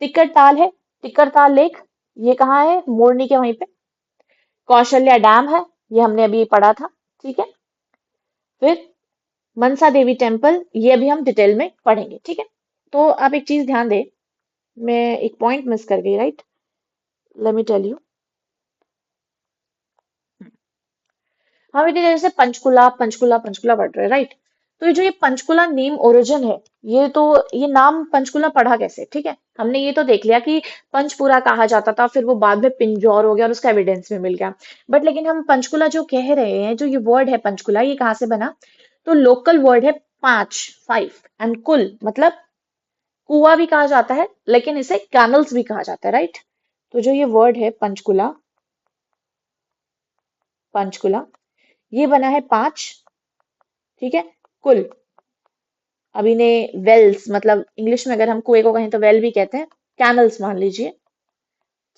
टिक्कर ताल है, टिक्कर ताल लेक, ये कहाँ है, मोरनी के वहीं पे। कौशल्या डैम है, ये हमने अभी पढ़ा था। ठीक है, फिर मनसा देवी टेम्पल, ये अभी हम डिटेल में पढ़ेंगे। ठीक है, तो आप एक चीज ध्यान दें, मैं एक पॉइंट मिस कर गई, right. Let me tell you. हम इतनी देर से पंचकुला पंचकुला पंचकुला पढ़ रहे हैं, राइट? तो ये जो ये पंचकुला नेम ओरिजिन है, ये तो ये नाम पंचकुला पढ़ा कैसे? ठीक है, हमने ये तो देख लिया कि पंचपुरा कहा जाता था, फिर वो बाद में पिंजौर हो गया और उसका एविडेंस भी मिल गया। बट लेकिन हम पंचकुला जो कह रहे हैं, जो ये वर्ड है पंचकुला, ये कहाँ से बना? तो लोकल वर्ड है पांच, 5, एंड कुल मतलब कुआ भी कहा जाता है, लेकिन इसे कैनल्स भी कहा जाता है, राइट? तो जो ये वर्ड है पंचकुला, पंचकुला, ये बना है पांच, ठीक है, कुल। अब इन्हें वेल्स, मतलब इंग्लिश में अगर हम कुएं को कहें तो वेल भी कहते हैं, कैनल्स मान लीजिए,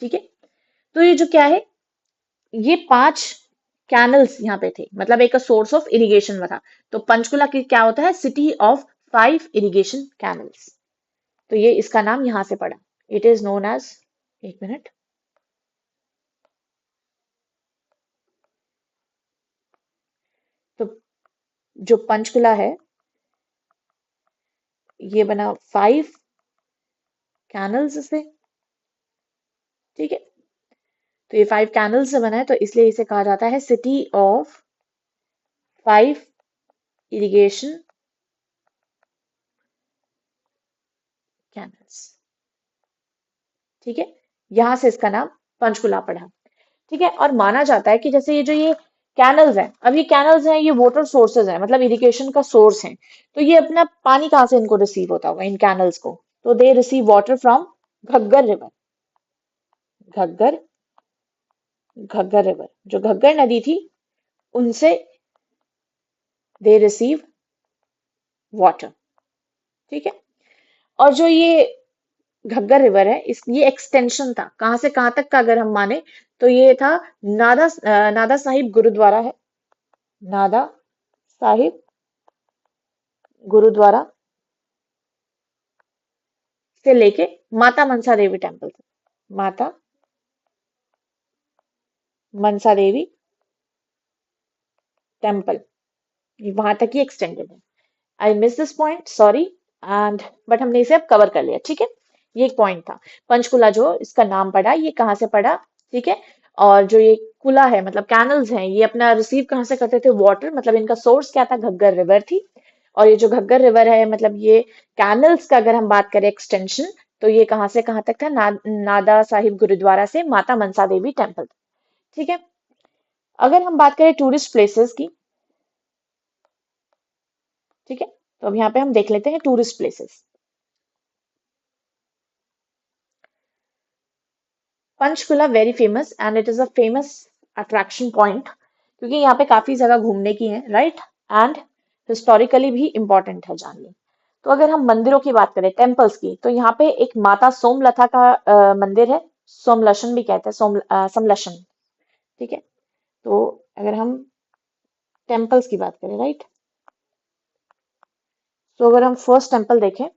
ठीक है। तो ये जो क्या है, ये पांच कैनल्स यहाँ पे थे, मतलब एक सोर्स ऑफ इरिगेशन में था। तो पंचकुला की क्या होता है? City of 5 irrigation canals. तो ये इसका नाम यहाँ से पड़ा। इट इज नोन एज, एक मिनट, तो जो पंचकुला है, ये बना 5 कैनल्स से, ठीक है। तो ये 5 कैनल से बना है, तो इसलिए इसे कहा जाता है सिटी ऑफ 5 इरिगेशन कैनल्स, ठीक है। यहां से इसका नाम पंचकुला पड़ा, ठीक है। और माना जाता है कि जैसे ये जो ये कैनल्स हैं, अब ये कैनल्स हैं, ये वाटर सोर्सेज हैं, मतलब इरिगेशन का सोर्स है। तो ये अपना पानी कहाँ से इनको रिसीव होता होगा, इन कैनल्स को? तो they receive water from Ghaggar river. Ghaggar, Ghaggar river, जो घग्गर नदी थी, उनसे दे रिसीव वाटर, ठीक है। और जो ये घग्गर रिवर है, इस ये एक्सटेंशन था कहाँ से कहाँ तक का, अगर हम माने तो ये था नादा साहिब गुरुद्वारा है, नादा साहिब गुरुद्वारा से लेके माता मनसा देवी टेम्पल तक, माता मनसा देवी टेम्पल, वहां तक ही एक्सटेंडेड है। I miss this point, sorry, and but हमने इसे अब कवर कर लिया, ठीक है। ये एक पॉइंट था। पंचकुला जो इसका नाम पड़ा, ये कहाँ से पड़ा, ठीक है। और जो ये कुला है, मतलब कैनल्स हैं, ये अपना रिसीव कहाँ से करते थे वाटर, मतलब इनका सोर्स क्या था? घग्गर रिवर थी। और ये जो घग्गर रिवर है, मतलब ये कैनल्स का अगर हम बात करें एक्सटेंशन, तो ये कहाँ से कहाँ तक था? नादा साहिब गुरुद्वारा से माता मनसा देवी टेम्पल, ठीक है। अगर हम बात करें टूरिस्ट प्लेसेस की, ठीक है, तो अब यहाँ पे हम देख लेते हैं tourist places. Panchkula very famous and it is a famous attraction point, क्योंकि यहाँ पे काफी जगह घूमने की है, राइट? एंड हिस्टोरिकली भी इम्पोर्टेंट है जानने। तो अगर हम मंदिरों की बात करें, टेम्पल्स की, तो यहाँ पे एक माता सोमलता का मंदिर है, सोमलशन भी कहते हैं, समलशन, ठीक है। तो अगर हम टेम्पल्स की बात करें, राइट, तो अगर हम फर्स्ट टेम्पल देखें,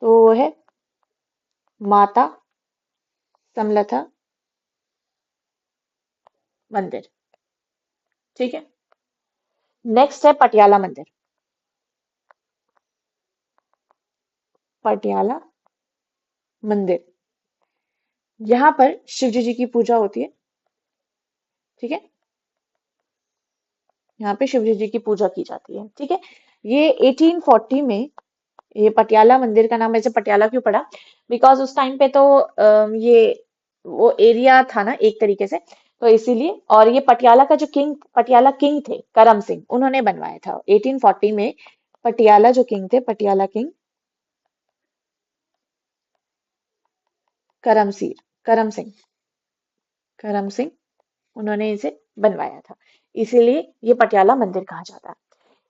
तो वो है माता समलता मंदिर, ठीक है। नेक्स्ट है पटियाला मंदिर, पटियाला मंदिर, यहाँ पर शिव जी की पूजा होती है, ठीक है। यहाँ पे शिव जी की पूजा की जाती है, ठीक है। ये 1840 में, ये पटियाला मंदिर का नाम ऐसे पटियाला क्यों पड़ा? बिकॉज उस टाइम पे तो ये वो एरिया था ना एक तरीके से, तो इसीलिए। और ये पटियाला का जो किंग, पटियाला किंग थे करम सिंह, उन्होंने बनवाया था 1840 में। पटियाला जो किंग थे, पटियाला किंग करम सिंह, करम सिंह, करम सिंह, उन्होंने इसे बनवाया था, इसीलिए ये पटियाला मंदिर कहा जाता है।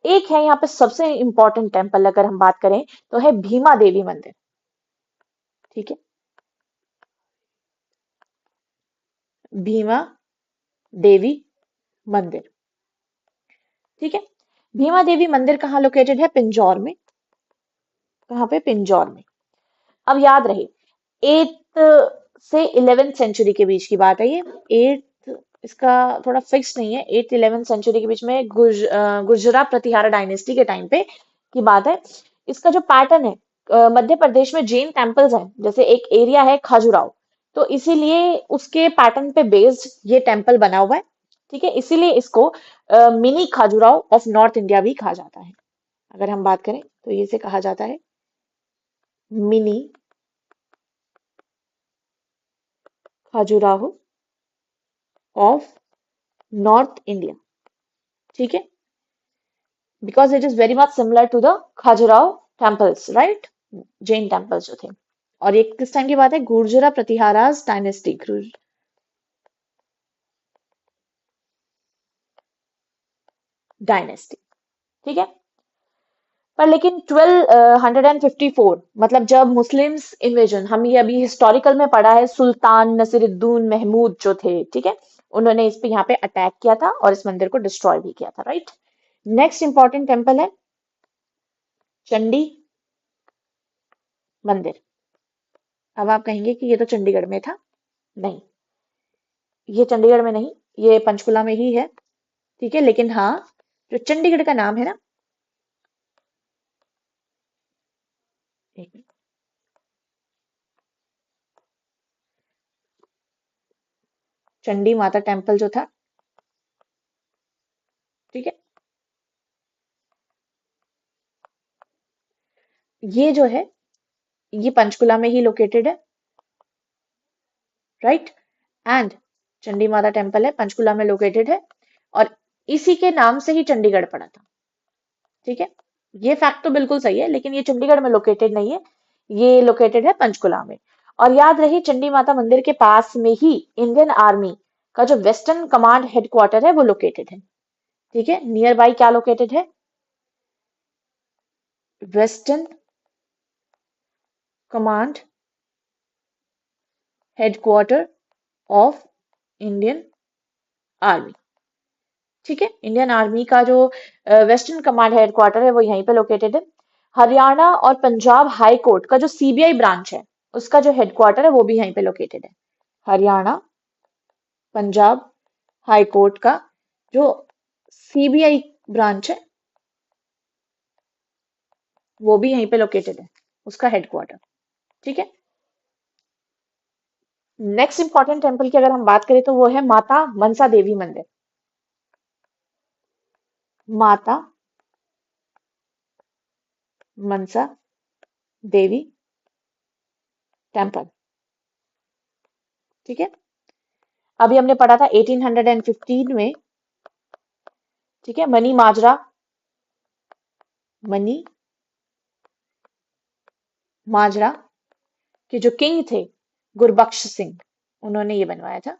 एक है यहाँ पे सबसे इंपॉर्टेंट टेम्पल, अगर हम बात करें, तो है भीमा देवी मंदिर, ठीक है। भीमा देवी मंदिर, ठीक है। भीमा देवी मंदिर कहाँ लोकेटेड है? पिंजौर में। कहाँ पे? पिंजौर में। अब याद रहे, 8th से 11th सेंचुरी के बीच की बात है ये। 8th, इसका थोड़ा फिक्स नहीं है, 8th 11th सेंचुरी के बीच में गुर्जरा प्रतिहारा डायनेस्टी के टाइम पे की बात है। इसका जो पैटर्न है, मध्य प्रदेश में जैन टेम्पल्स हैं, जैसे एक एरिया है खजुराहो, तो इसीलिए उसके पैटर्न पे बेस्ड ये टेम्पल बना हुआ है। ठीक है, इसीलिए इसको mini Khajuraho of north India भी कहा जाता है। अगर हम बात करें तो ये से कहा जाता है mini Khajuraho of north India. ठीक है, because it is very much similar to the Khajuraho temples, right, Jain temples जो थे। और ये किस टाइम की बात है? Gurjara Pratiharas dynasty, dynasty. ठीक है, पर लेकिन 1254 मतलब जब मुस्लिम्स इन्वेजन, हम ये अभी हिस्टोरिकल में पढ़ा है, सुल्तान नसीरुद्दीन महमूद जो थे, ठीक है, उन्होंने इस पे यहाँ पे अटैक किया था और इस मंदिर को डिस्ट्रॉय भी किया था, राइट। नेक्स्ट इंपॉर्टेंट टेम्पल है चंडी मंदिर। अब आप कहेंगे कि ये तो चंडीगढ़ में था। नहीं, ये चंडीगढ़ में नहीं, ये पंचकुला में ही है। ठीक है, लेकिन हाँ, जो चंडीगढ़ का नाम है ना, एक मिनट, चंडी माता टेम्पल जो था, ठीक है, ये जो है ये पंचकुला में ही लोकेटेड है, राइट। एंड चंडी माता टेम्पल है, पंचकुला में लोकेटेड है, और इसी के नाम से ही चंडीगढ़ पड़ा था। ठीक है, ये फैक्ट तो बिल्कुल सही है, लेकिन ये चंडीगढ़ में लोकेटेड नहीं है, ये लोकेटेड है पंचकुला में। और याद रही, चंडी माता मंदिर के पास में ही इंडियन आर्मी का जो वेस्टर्न कमांड हेडक्वार्टर है वो लोकेटेड है। ठीक है, नियर बाई क्या लोकेटेड है? Western command headquarter of Indian army. ठीक है, इंडियन आर्मी का जो वेस्टर्न कमांड हेडक्वार्टर है वो यहीं पे लोकेटेड है। हरियाणा और पंजाब हाई कोर्ट का जो सीबीआई ब्रांच है, उसका जो हेडक्वार्टर है वो भी यहीं पे लोकेटेड है। हरियाणा पंजाब हाई कोर्ट का जो सीबीआई ब्रांच है वो भी यहीं पे लोकेटेड है, उसका हेडक्वार्टर। ठीक है, नेक्स्ट इंपॉर्टेंट टेम्पल की अगर हम बात करें तो वो है माता मनसा देवी मंदिर। माता मनसा देवी टेम्पल। ठीक है, अभी हमने पढ़ा था 1815 में, ठीक है, मनी माजरा, मनी माजरा के जो किंग थे गुरबख्श सिंह, उन्होंने ये बनवाया था।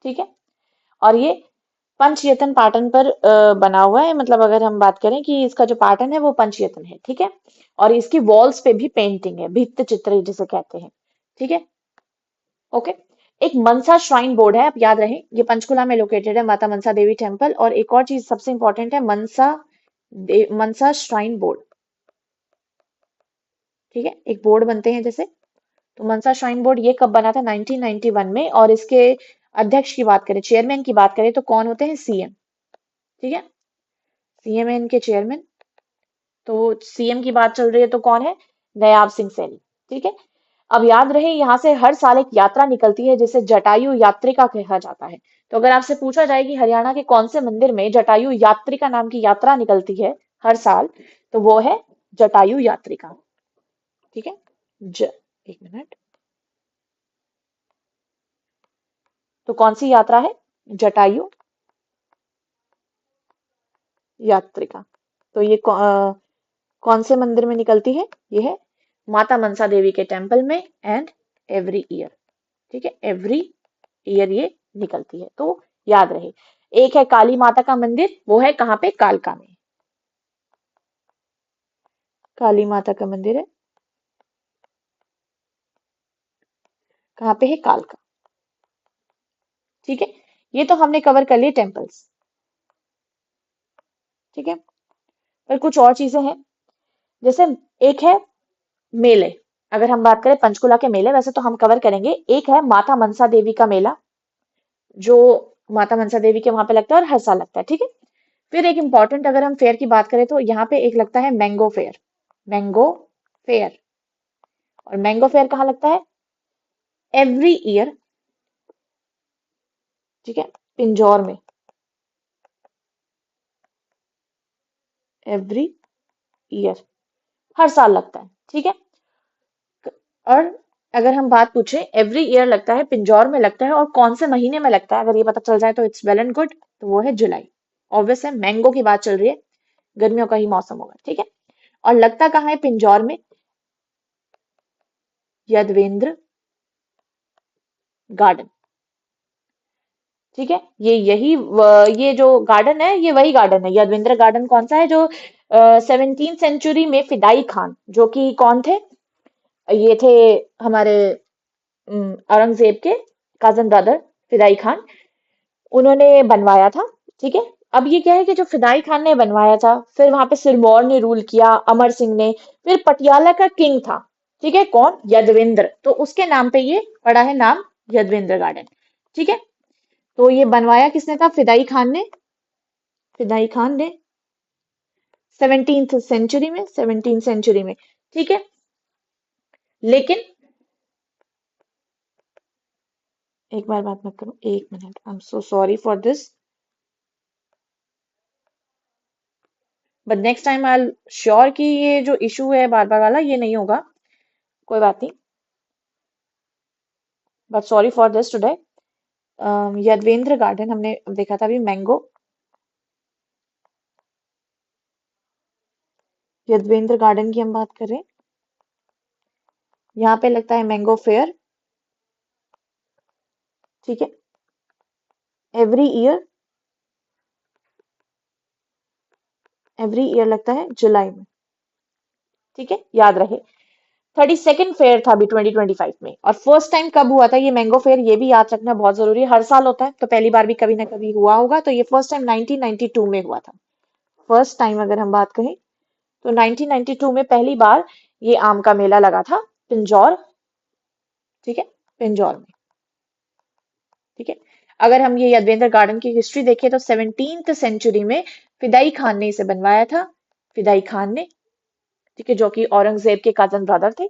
ठीक है, और ये पंचयतन पैटर्न पर बना हुआ है, मतलब अगर हम बात करें कि इसका जो पैटर्न है वो पंचयतन है। ठीक है, और इसकी वॉल्स पे भी पेंटिंग है, भित्त चित्र जिसे कहते हैं। ठीक है, ओके। एक मनसा श्राइन बोर्ड है, आप याद रहे, ये पंचकुला में लोकेटेड है, माता मनसा देवी टेम्पल। और एक और चीज सबसे इंपॉर्टेंट है, मनसा श्राइन बोर्ड। ठीक है, एक बोर्ड बनते हैं जैसे, तो मनसा श्राइन बोर्ड ये कब बना था? 1991 में। और इसके अध्यक्ष की बात करें, चेयरमैन की बात करें, तो कौन होते हैं? सीएम। ठीक है, सीएम है इनके चेयरमैन। तो सीएम की बात चल रही है तो कौन है? नयाब सिंह सैनी। ठीक है, अब याद रहे, यहाँ से हर साल एक यात्रा निकलती है जिसे जटायु यात्रिका कहा जाता है। तो अगर आपसे पूछा जाए कि हरियाणा के कौन से मंदिर में जटायु यात्रिका नाम की यात्रा निकलती है हर साल, तो वो है जटायु यात्रिका। ठीक है, एक मिनट, तो कौन सी यात्रा है? जटायु यात्रिका। तो ये कौन से मंदिर में निकलती है? ये है माता मनसा देवी के टेम्पल में, एंड एवरी ईयर। ठीक है, एवरी ईयर ये निकलती है, तो याद रहे। एक है काली माता का मंदिर, वो है कहाँ पे? कालका में। काली माता का मंदिर है कहाँ पे? है कालका। ठीक है, ये तो हमने कवर कर लिए टेम्पल्स। ठीक है, पर कुछ और चीजें हैं, जैसे एक है मेले। अगर हम बात करें पंचकुला के मेले, वैसे तो हम कवर करेंगे। एक है माता मनसा देवी का मेला, जो माता मनसा देवी के वहां पे लगता है और हर साल लगता है। ठीक है, फिर एक इंपॉर्टेंट अगर हम फेयर की बात करें तो यहाँ पे एक लगता है मैंगो फेयर। मैंगो फेयर, और मैंगो फेयर कहाँ लगता है? एवरी ईयर, ठीक है, पिंजौर में, एवरी ईयर, हर साल लगता है, ठीक है। और अगर हम बात पूछें एवरी ईयर लगता है, पिंजौर में लगता है और कौन से महीने में लगता है, अगर ये पता चल जाए तो इट्स वेल एंड गुड। तो वो है जुलाई। ऑब्वियस है, मैंगो की बात चल रही है, गर्मियों का ही मौसम होगा, ठीक है। और लगता कहाँ है पिंजौर में? यदवेंद्र गार्डन, ठीक है। ये जो गार्डन है, ये वही गार्डन है। यदवेंद्र गार्डन कौन सा है? जो 17th सेंचुरी में फिदाई खान, जो कि कौन थे? ये थे हमारे औरंगजेब के कजन ब्रदर फिदाई खान, उन्होंने बनवाया था, ठीक है। अब ये क्या है कि जो फिदाई खान ने बनवाया था, फिर वहां पे सिरमौर ने रूल किया, अमर सिंह ने, फिर पटियाला का किंग था, ठीक है, कौन? यदवेंद्र। तो उसके नाम पे ये पड़ा है नाम, यदवेंद्र गार्डन, ठीक है। तो ये बनवाया किसने था? फिदाई खान ने, फिदाई खान ने 17th सेंचुरी में, ठीक है। लेकिन एक बार बात मत करो, एक minute, I am so sorry for this, but next time I sure कि ये जो इशू है बार बार वाला, ये नहीं होगा, कोई बात नहीं। But sorry for this today. Yadavindra garden हमने देखा था अभी, मैंगो, यदवेंद्र गार्डन की हम बात करें, यहाँ पे लगता है मैंगो फेयर, ठीक है, एवरी ईयर, एवरी ईयर लगता है जुलाई में, ठीक है, याद रहे। 32nd फेयर था अभी 2025 में। और फर्स्ट टाइम कब हुआ था ये मैंगो फेयर, ये भी याद रखना बहुत जरूरी है। हर साल होता है, तो पहली बार भी कभी ना कभी हुआ होगा। तो ये फर्स्ट टाइम 1992 में हुआ था। फर्स्ट टाइम अगर हम बात करें तो 1992 में पहली बार ये आम का मेला लगा था पिंजौर, ठीक है, पिंजौर में, ठीक है। अगर हम ये यदवेंद्र गार्डन की हिस्ट्री देखें तो 17th सेंचुरी में फिदाई खान ने इसे बनवाया था, फिदाई खान ने, ठीक है, जो कि औरंगजेब के कजन ब्रदर थे,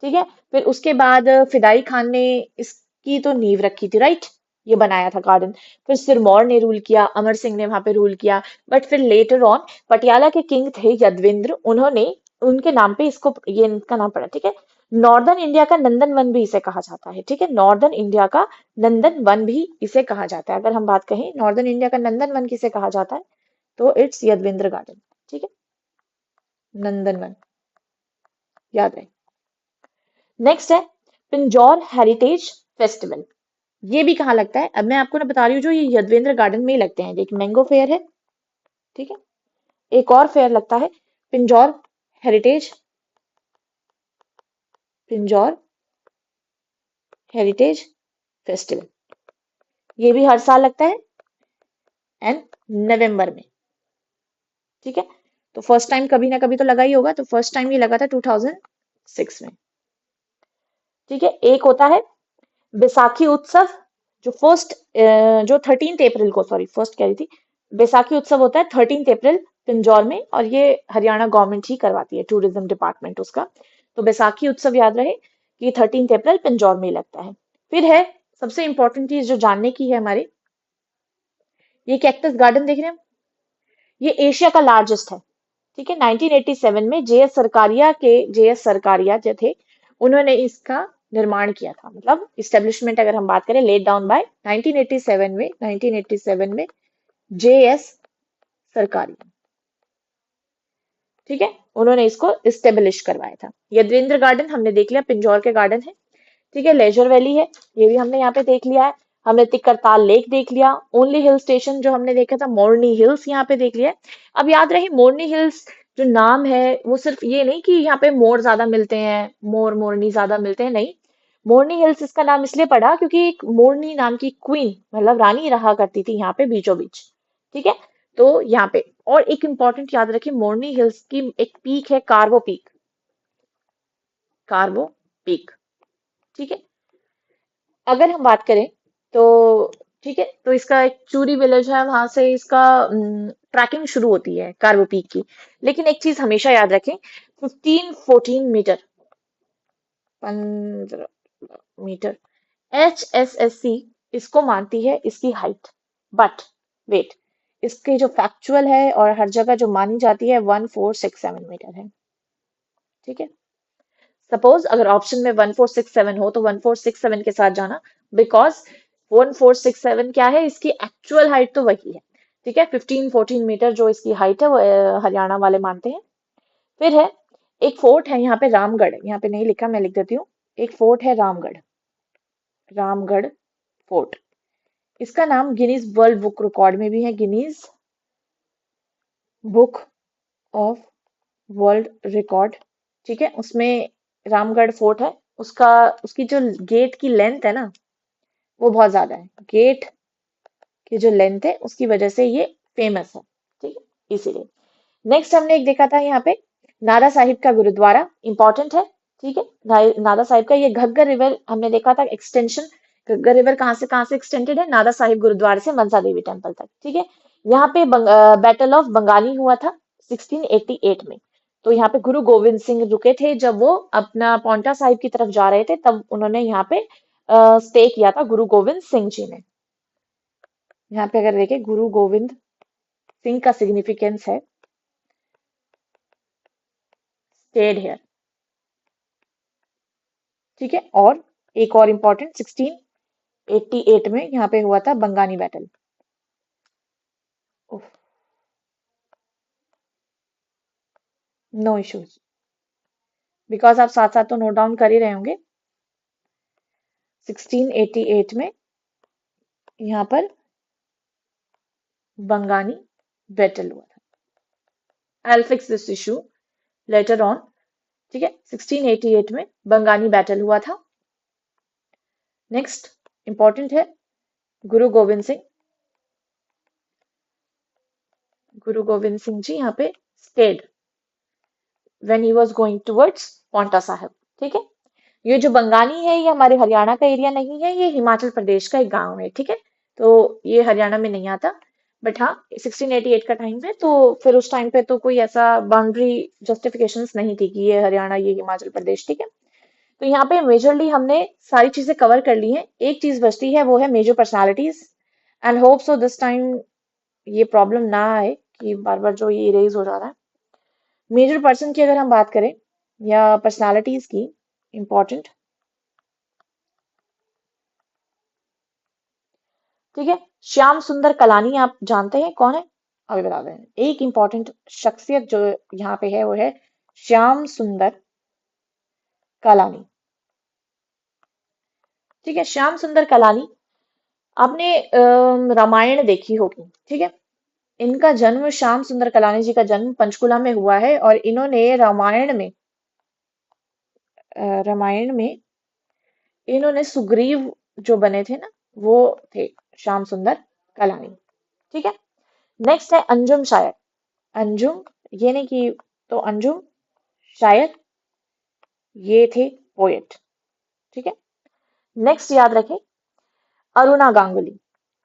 ठीक है। फिर उसके बाद फिदाई खान ने इसकी तो नींव रखी थी, राइट, ये बनाया था गार्डन। फिर सिरमौर ने रूल किया, अमर सिंह ने वहां पे रूल किया, बट फिर लेटर ऑन पटियाला के किंग थे यदवेंद्र, उन्होंने, उनके नाम पे इसको, ये इनका नाम पड़ा, ठीक है। नॉर्दर्न इंडिया का नंदन वन भी इसे कहा जाता है, ठीक है, नॉर्दर्न इंडिया का नंदन वन भी इसे कहा जाता है। अगर हम बात कहें नॉर्दर्न इंडिया का नंदन वन किसे कहा जाता है, तो इट्स यदवेंद्र गार्डन, ठीक है, नंदन वन, याद रहे। नेक्स्ट है पिंजौर हेरिटेज फेस्टिवल। ये भी कहाँ लगता है? अब मैं आपको ना बता रही हूँ, जो ये यदवेंद्र गार्डन में ही लगते हैं। एक मैंगो फेयर है, ठीक है, एक और फेयर लगता है Pinjore heritage, Pinjore heritage festival. ये भी हर साल लगता है एंड नवंबर में, ठीक है। तो फर्स्ट टाइम कभी ना कभी तो लगा ही होगा, तो फर्स्ट टाइम ये लगा था 2006 में, ठीक है। एक होता है बैसाखी उत्सव, जो जो 13 अप्रैल को, सॉरी फर्स्ट कह रही थी, बैसाखी उत्सव होता है 13 अप्रैल पिंजौर में, और ये हरियाणा गवर्नमेंट ही करवाती है, टूरिज्म डिपार्टमेंट उसका। तो बैसाखी उत्सव याद रहे कि 13 अप्रैल पिंजौर में ही लगता है। फिर है सबसे इंपॉर्टेंट चीज जो जानने की है हमारी, ये कैक्टस गार्डन देख रहे हैं, ये एशिया का लार्जेस्ट है, ठीक है। 1987 में जेएस सरकारिया जो थे, उन्होंने इसका निर्माण किया था, मतलब इस्टेब्लिशमेंट अगर हम बात करें, लेड डाउन बाय 1987 में जेएस सरकारिया, ठीक है, उन्होंने इसको इस्टेब्लिश करवाया था। यदवेंद्र गार्डन हमने देख लिया, पिंजौर के गार्डन है, ठीक है। लेजर वैली है, ये भी हमने यहाँ पे देख लिया है। हमने तिक्करताल लेक देख लिया। ओनली हिल स्टेशन जो हमने देखा था मोरनी हिल्स, यहाँ पे देख लिया है। अब याद रहे मोरनी हिल्स जो नाम है, वो सिर्फ ये नहीं कि यहाँ पे मोर ज्यादा मिलते हैं, मोर मोरनी ज्यादा मिलते हैं, नहीं। मोरनी हिल्स इसका नाम इसलिए पड़ा क्योंकि एक मोरनी नाम की क्वीन, मतलब रानी रहा करती थी यहाँ पे बीचों बीच, ठीक है। तो यहाँ पे और एक इंपॉर्टेंट याद रखिए, मोरनी हिल्स की एक पीक है कार्वो पीक, कार्वो पीक, ठीक है। अगर हम बात करें तो, ठीक है, तो इसका एक चूरी विलेज है, वहां से इसका ट्रैकिंग शुरू होती है कार्बो पीक की। लेकिन एक चीज हमेशा याद रखें, 15-14 मीटर, 15 मीटर। HSSC इसको मानती है इसकी हाइट, बट वेट, इसकी जो फैक्चुअल है और हर जगह जो मानी जाती है 1467 मीटर है। ठीक है, सपोज अगर ऑप्शन में 1467 हो तो 1467 के साथ जाना, बिकॉज 1467 क्या है, इसकी एक्चुअल हाइट तो वही है। ठीक है, 15-14 मीटर जो इसकी हाइट है वो हरियाणा वाले मानते हैं। फिर है एक फोर्ट है यहाँ पे रामगढ़, यहाँ पे नहीं लिखा, मैं लिख देती हूँ। एक फोर्ट है रामगढ़, रामगढ़ फोर्ट। इसका नाम गिनीज वर्ल्ड बुक रिकॉर्ड में भी है, Guinness book of world record. ठीक है, उसमें रामगढ़ फोर्ट है। उसका उसकी जो गेट की लेंथ है ना, वो बहुत ज्यादा है। गेट की जो लेंथ है उसकी वजह से ये फेमस है। ठीक है, इसीलिए। नेक्स्ट हमने एक देखा था यहाँ पे नादा साहिब का गुरुद्वारा, इंपॉर्टेंट है। ठीक है, नादा साहिब का ये घग्गर रिवर हमने देखा था एक्सटेंशन। घग्गर रिवर कहाँ से एक्सटेंडेड है, नादा साहिब गुरुद्वारे से मनसा देवी टेम्पल तक। ठीक है, यहाँ पे बैटल ऑफ बंगानी हुआ था 1688 में। तो यहाँ पे गुरु गोविंद सिंह रुके थे जब वो अपना पौंटा साहिब की तरफ जा रहे थे, तब उन्होंने यहाँ पे स्टे किया था, गुरु गोविंद सिंह जी ने। यहाँ पे अगर देखें गुरु गोविंद सिंह का सिग्निफिकेंस है, स्टेड हियर। ठीक है, और एक और इम्पोर्टेंट 1688 में यहाँ पे हुआ था Bhangani battle. No issues, because आप साथ साथ तो नोट डाउन कर ही रहे होंगे। 1688 में यहाँ पर बंगानी बैटल हुआ था। I will fix this issue later on. ठीक है, 1688 में बंगानी बैटल हुआ था। नेक्स्ट इंपॉर्टेंट है गुरु गोविंद सिंह। गुरु गोविंद सिंह जी यहाँ पे stayed when he was going towards Paonta Sahib. ठीक है, ये जो बंगानी है ये हमारे हरियाणा का एरिया नहीं है, ये हिमाचल प्रदेश का एक गांव है। ठीक है, तो ये हरियाणा में नहीं आता। बट हाँ, 1688 का टाइम है, तो फिर उस टाइम पे तो कोई ऐसा बाउंड्री जस्टिफिकेशंस नहीं थी कि ये हरियाणा ये हिमाचल प्रदेश। ठीक है, तो यहाँ पे मेजरली हमने सारी चीजें कवर कर ली हैं। एक चीज बचती है, वो है major personalities. And hope so this time ये प्रॉब्लम ना आए कि बार बार जो ये इरेज हो जा रहा है। मेजर पर्सन की अगर हम बात करें या पर्सनालिटीज की, इंपॉर्टेंट। ठीक है, श्याम सुंदर कलानी आप जानते हैं कौन है, अभी बता दें। एक इंपॉर्टेंट शख्सियत जो यहाँ पे है वो है श्याम सुंदर कलानी। ठीक है, श्याम सुंदर कलानी, आपने रामायण देखी होगी। ठीक है, इनका जन्म, श्याम सुंदर कलानी जी का जन्म पंचकुला में हुआ है, और इन्होंने रामायण में इन्होंने सुग्रीव जो बने थे ना, वो थे श्याम सुंदर कलानी। ठीक है, नेक्स्ट है अंजुम शायर। अंजुम, ये नहीं कि, तो अंजुम शायर, ये थे पोएट। ठीक है, नेक्स्ट याद रखें अरुणा गांगुली।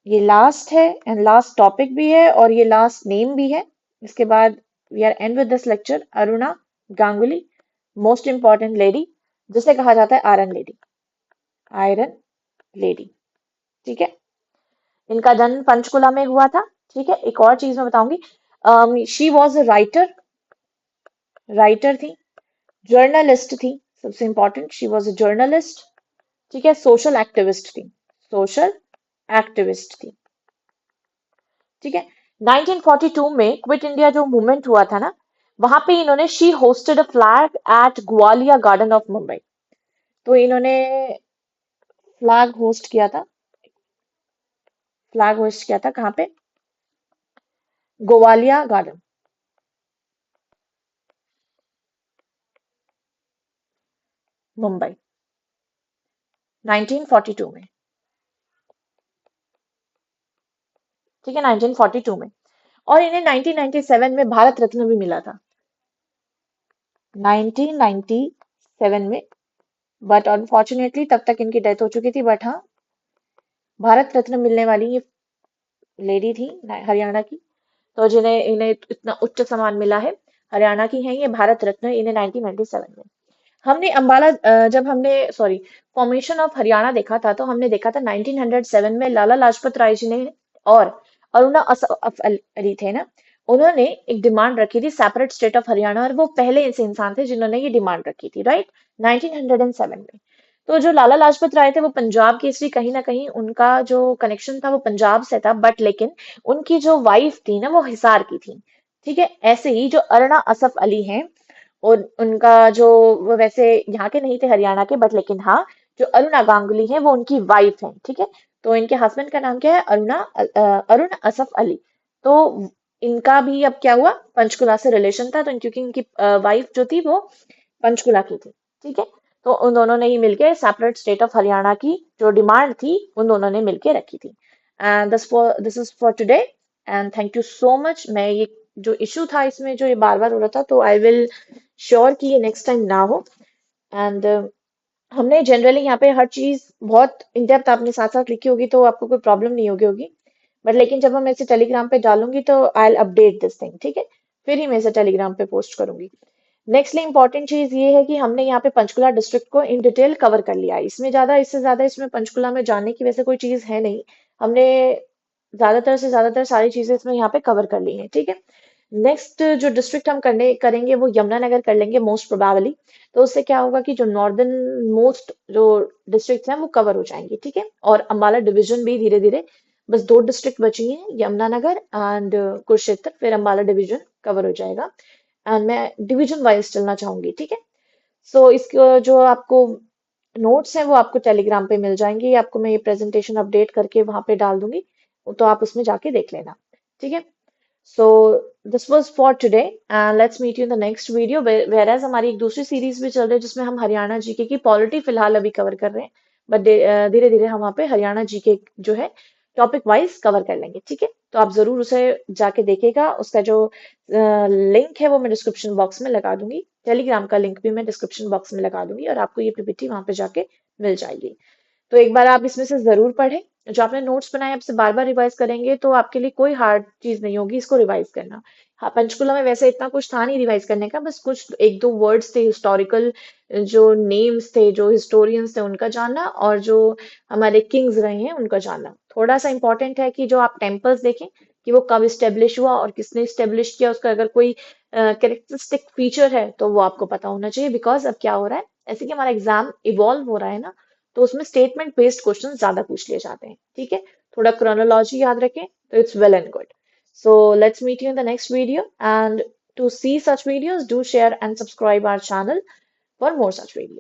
ये लास्ट है एंड लास्ट टॉपिक भी है और ये लास्ट नेम भी है। इसके बाद we are end with this lecture. Aruna Ganguly, most important lady, जिसे कहा जाता है आयरन लेडी, आयरन लेडी। ठीक है, इनका जन्म पंचकुला में हुआ था। ठीक है, एक और चीज मैं बताऊंगी, she was a writer, writer थी, जर्नलिस्ट थी, सबसे important she was a journalist. ठीक है, सोशल एक्टिविस्ट थी, सोशल एक्टिविस्ट थी। ठीक है, 1942 में क्विट इंडिया जो मूवमेंट हुआ था ना, वहां पे इन्होंने she hosted a flag at Gowalia garden of Mumbai. तो इन्होंने फ्लैग होस्ट किया था, फ्लैग होस्ट किया था कहाँ पे, ग्वालिया गार्डन, मुंबई, 1942 में। ठीक है, 1942 में। और इन्हें 1997 में भारत रत्न भी मिला था, 1997 में। बट अनफॉर्चुनेटली तब तक इनकी डेथ हो चुकी थी। बट हाँ, भारत रत्न मिलने वाली ये लेडी थी हरियाणा की, तो जिन्हें इन्हें इतना उच्च सम्मान मिला है, हरियाणा की है ये, भारत रत्न, इन्हें 1997 में। हमने जब हमने सॉरी फॉर्मेशन ऑफ हरियाणा देखा था तो हमने देखा था 1907 में लाला लाजपत राय जी ने और अरुणा असफ अली थे ना, उन्होंने एक डिमांड रखी थी सेपरेट स्टेट ऑफ हरियाणा, और वो पहले ऐसे इंसान थे जिन्होंने ये डिमांड रखी थी, राइट, 1907 में। तो जो लाला लाजपत राय थे वो पंजाब के, इसलिए कहीं ना कहीं उनका जो कनेक्शन था वो पंजाब से था, बट लेकिन उनकी जो वाइफ थी ना वो हिसार की थी। ठीक है, ऐसे ही जो अरुणा असफ अली हैं और उनका जो, वो वैसे यहाँ के नहीं थे हरियाणा के, बट लेकिन हाँ, जो अरुणा गांगुली है वो उनकी वाइफ है। ठीक है, तो इनके हस्बैंड का नाम क्या है, अरुण असफ अली। तो इनका भी अब क्या हुआ, पंचकुला से रिलेशन था, तो क्योंकि इनकी वाइफ जो थी वो पंचकुला की थी। ठीक है, तो उन दोनों ने ही मिलके सेपरेट स्टेट ऑफ हरियाणा की जो डिमांड थी उन दोनों ने मिलके रखी थी। And this is for today, and thank you so much. मैं ये जो इशू था इसमें जो ये बार बार हो रहा था, तो आई विल श्योर कि ये नेक्स्ट टाइम ना हो। एंड हमने जनरली यहाँ पे हर चीज बहुत इन डेप्थ आपने साथ साथ लिखी होगी तो आपको कोई प्रॉब्लम नहीं होगी। बट लेकिन जब हम इसे टेलीग्राम पे डालूंगी तो I will update this thing, ठीक है, फिर ही मैं इसे टेलीग्राम पे पोस्ट करूंगी। नेक्स्टली इंपॉर्टेंट चीज ये है कि हमने यहाँ पे पंचकुला डिस्ट्रिक्ट को इन डिटेल कवर कर लिया है। इससे ज्यादा इसमें पंचकुला में जानने की वैसे कोई चीज है नहीं। हमने ज्यादातर से ज्यादातर सारी चीजें इसमें यहाँ पे कवर कर ली हैं। ठीक है, नेक्स्ट जो डिस्ट्रिक्ट हम करने करेंगे वो यमुनानगर कर लेंगे मोस्ट प्रोबेबली। तो उससे क्या होगा कि जो नॉर्दर्न मोस्ट जो डिस्ट्रिक्ट हैं वो कवर हो जाएंगे। ठीक है, और अम्बाला डिवीजन भी धीरे धीरे, बस दो डिस्ट्रिक्ट बची हैं, यमुनानगर एंड कुरुक्षेत्र, फिर अम्बाला डिवीजन कवर हो जाएगा। एंड मैं डिवीजन वाइज चलना चाहूंगी। ठीक है, सो इसको जो आपको नोट्स हैं वो आपको टेलीग्राम पे मिल जाएंगे, आपको मैं ये प्रेजेंटेशन अपडेट करके वहां पे डाल दूंगी, तो आप उसमें जाके देख लेना। ठीक है, so this was for today and let's meet you in the next video. Where हमारी एक दूसरी सीरीज भी चल रही है जिसमें हम हरियाणा जीके की पॉलिटी फिलहाल अभी कवर कर रहे हैं, बट धीरे धीरे हम वहाँ पे हरियाणा जीके जो है टॉपिक वाइज कवर कर लेंगे। ठीक है, तो आप जरूर उसे जाके देखेगा, उसका जो लिंक है वो मैं डिस्क्रिप्शन बॉक्स में लगा दूंगी, टेलीग्राम का लिंक भी मैं डिस्क्रिप्शन बॉक्स में लगा दूंगी, और आपको ये पीपीटी वहां पे जाके मिल जाएगी। तो एक बार आप इसमें से जरूर पढ़ें। जो आपने नोट्स बनाए आपसे बार बार रिवाइज करेंगे तो आपके लिए कोई हार्ड चीज नहीं होगी इसको रिवाइज करना। हाँ, पंचकुला में वैसे इतना कुछ था नहीं रिवाइज करने का, बस कुछ एक दो वर्ड्स थे हिस्टोरिकल, जो नेम्स थे, जो हिस्टोरियंस थे उनका जानना, और जो हमारे किंग्स रहे हैं उनका जानना। थोड़ा सा इंपॉर्टेंट है कि जो आप टेम्पल्स देखें कि वो कब स्टेब्लिश हुआ और किसने स्टेब्लिश किया, उसका अगर कोई कैरेक्टरिस्टिक फीचर है तो वो आपको पता होना चाहिए। बिकॉज अब क्या हो रहा है, ऐसे कि हमारा एग्जाम इवॉल्व हो रहा है ना, तो उसमें स्टेटमेंट बेस्ड क्वेश्चन ज्यादा पूछ लिए जाते हैं। ठीक है, थोड़ा क्रोनोलॉजी याद रखें तो it's well and good. So let's meet you in the next video, and to see such videos do share and subscribe our channel for more such videos.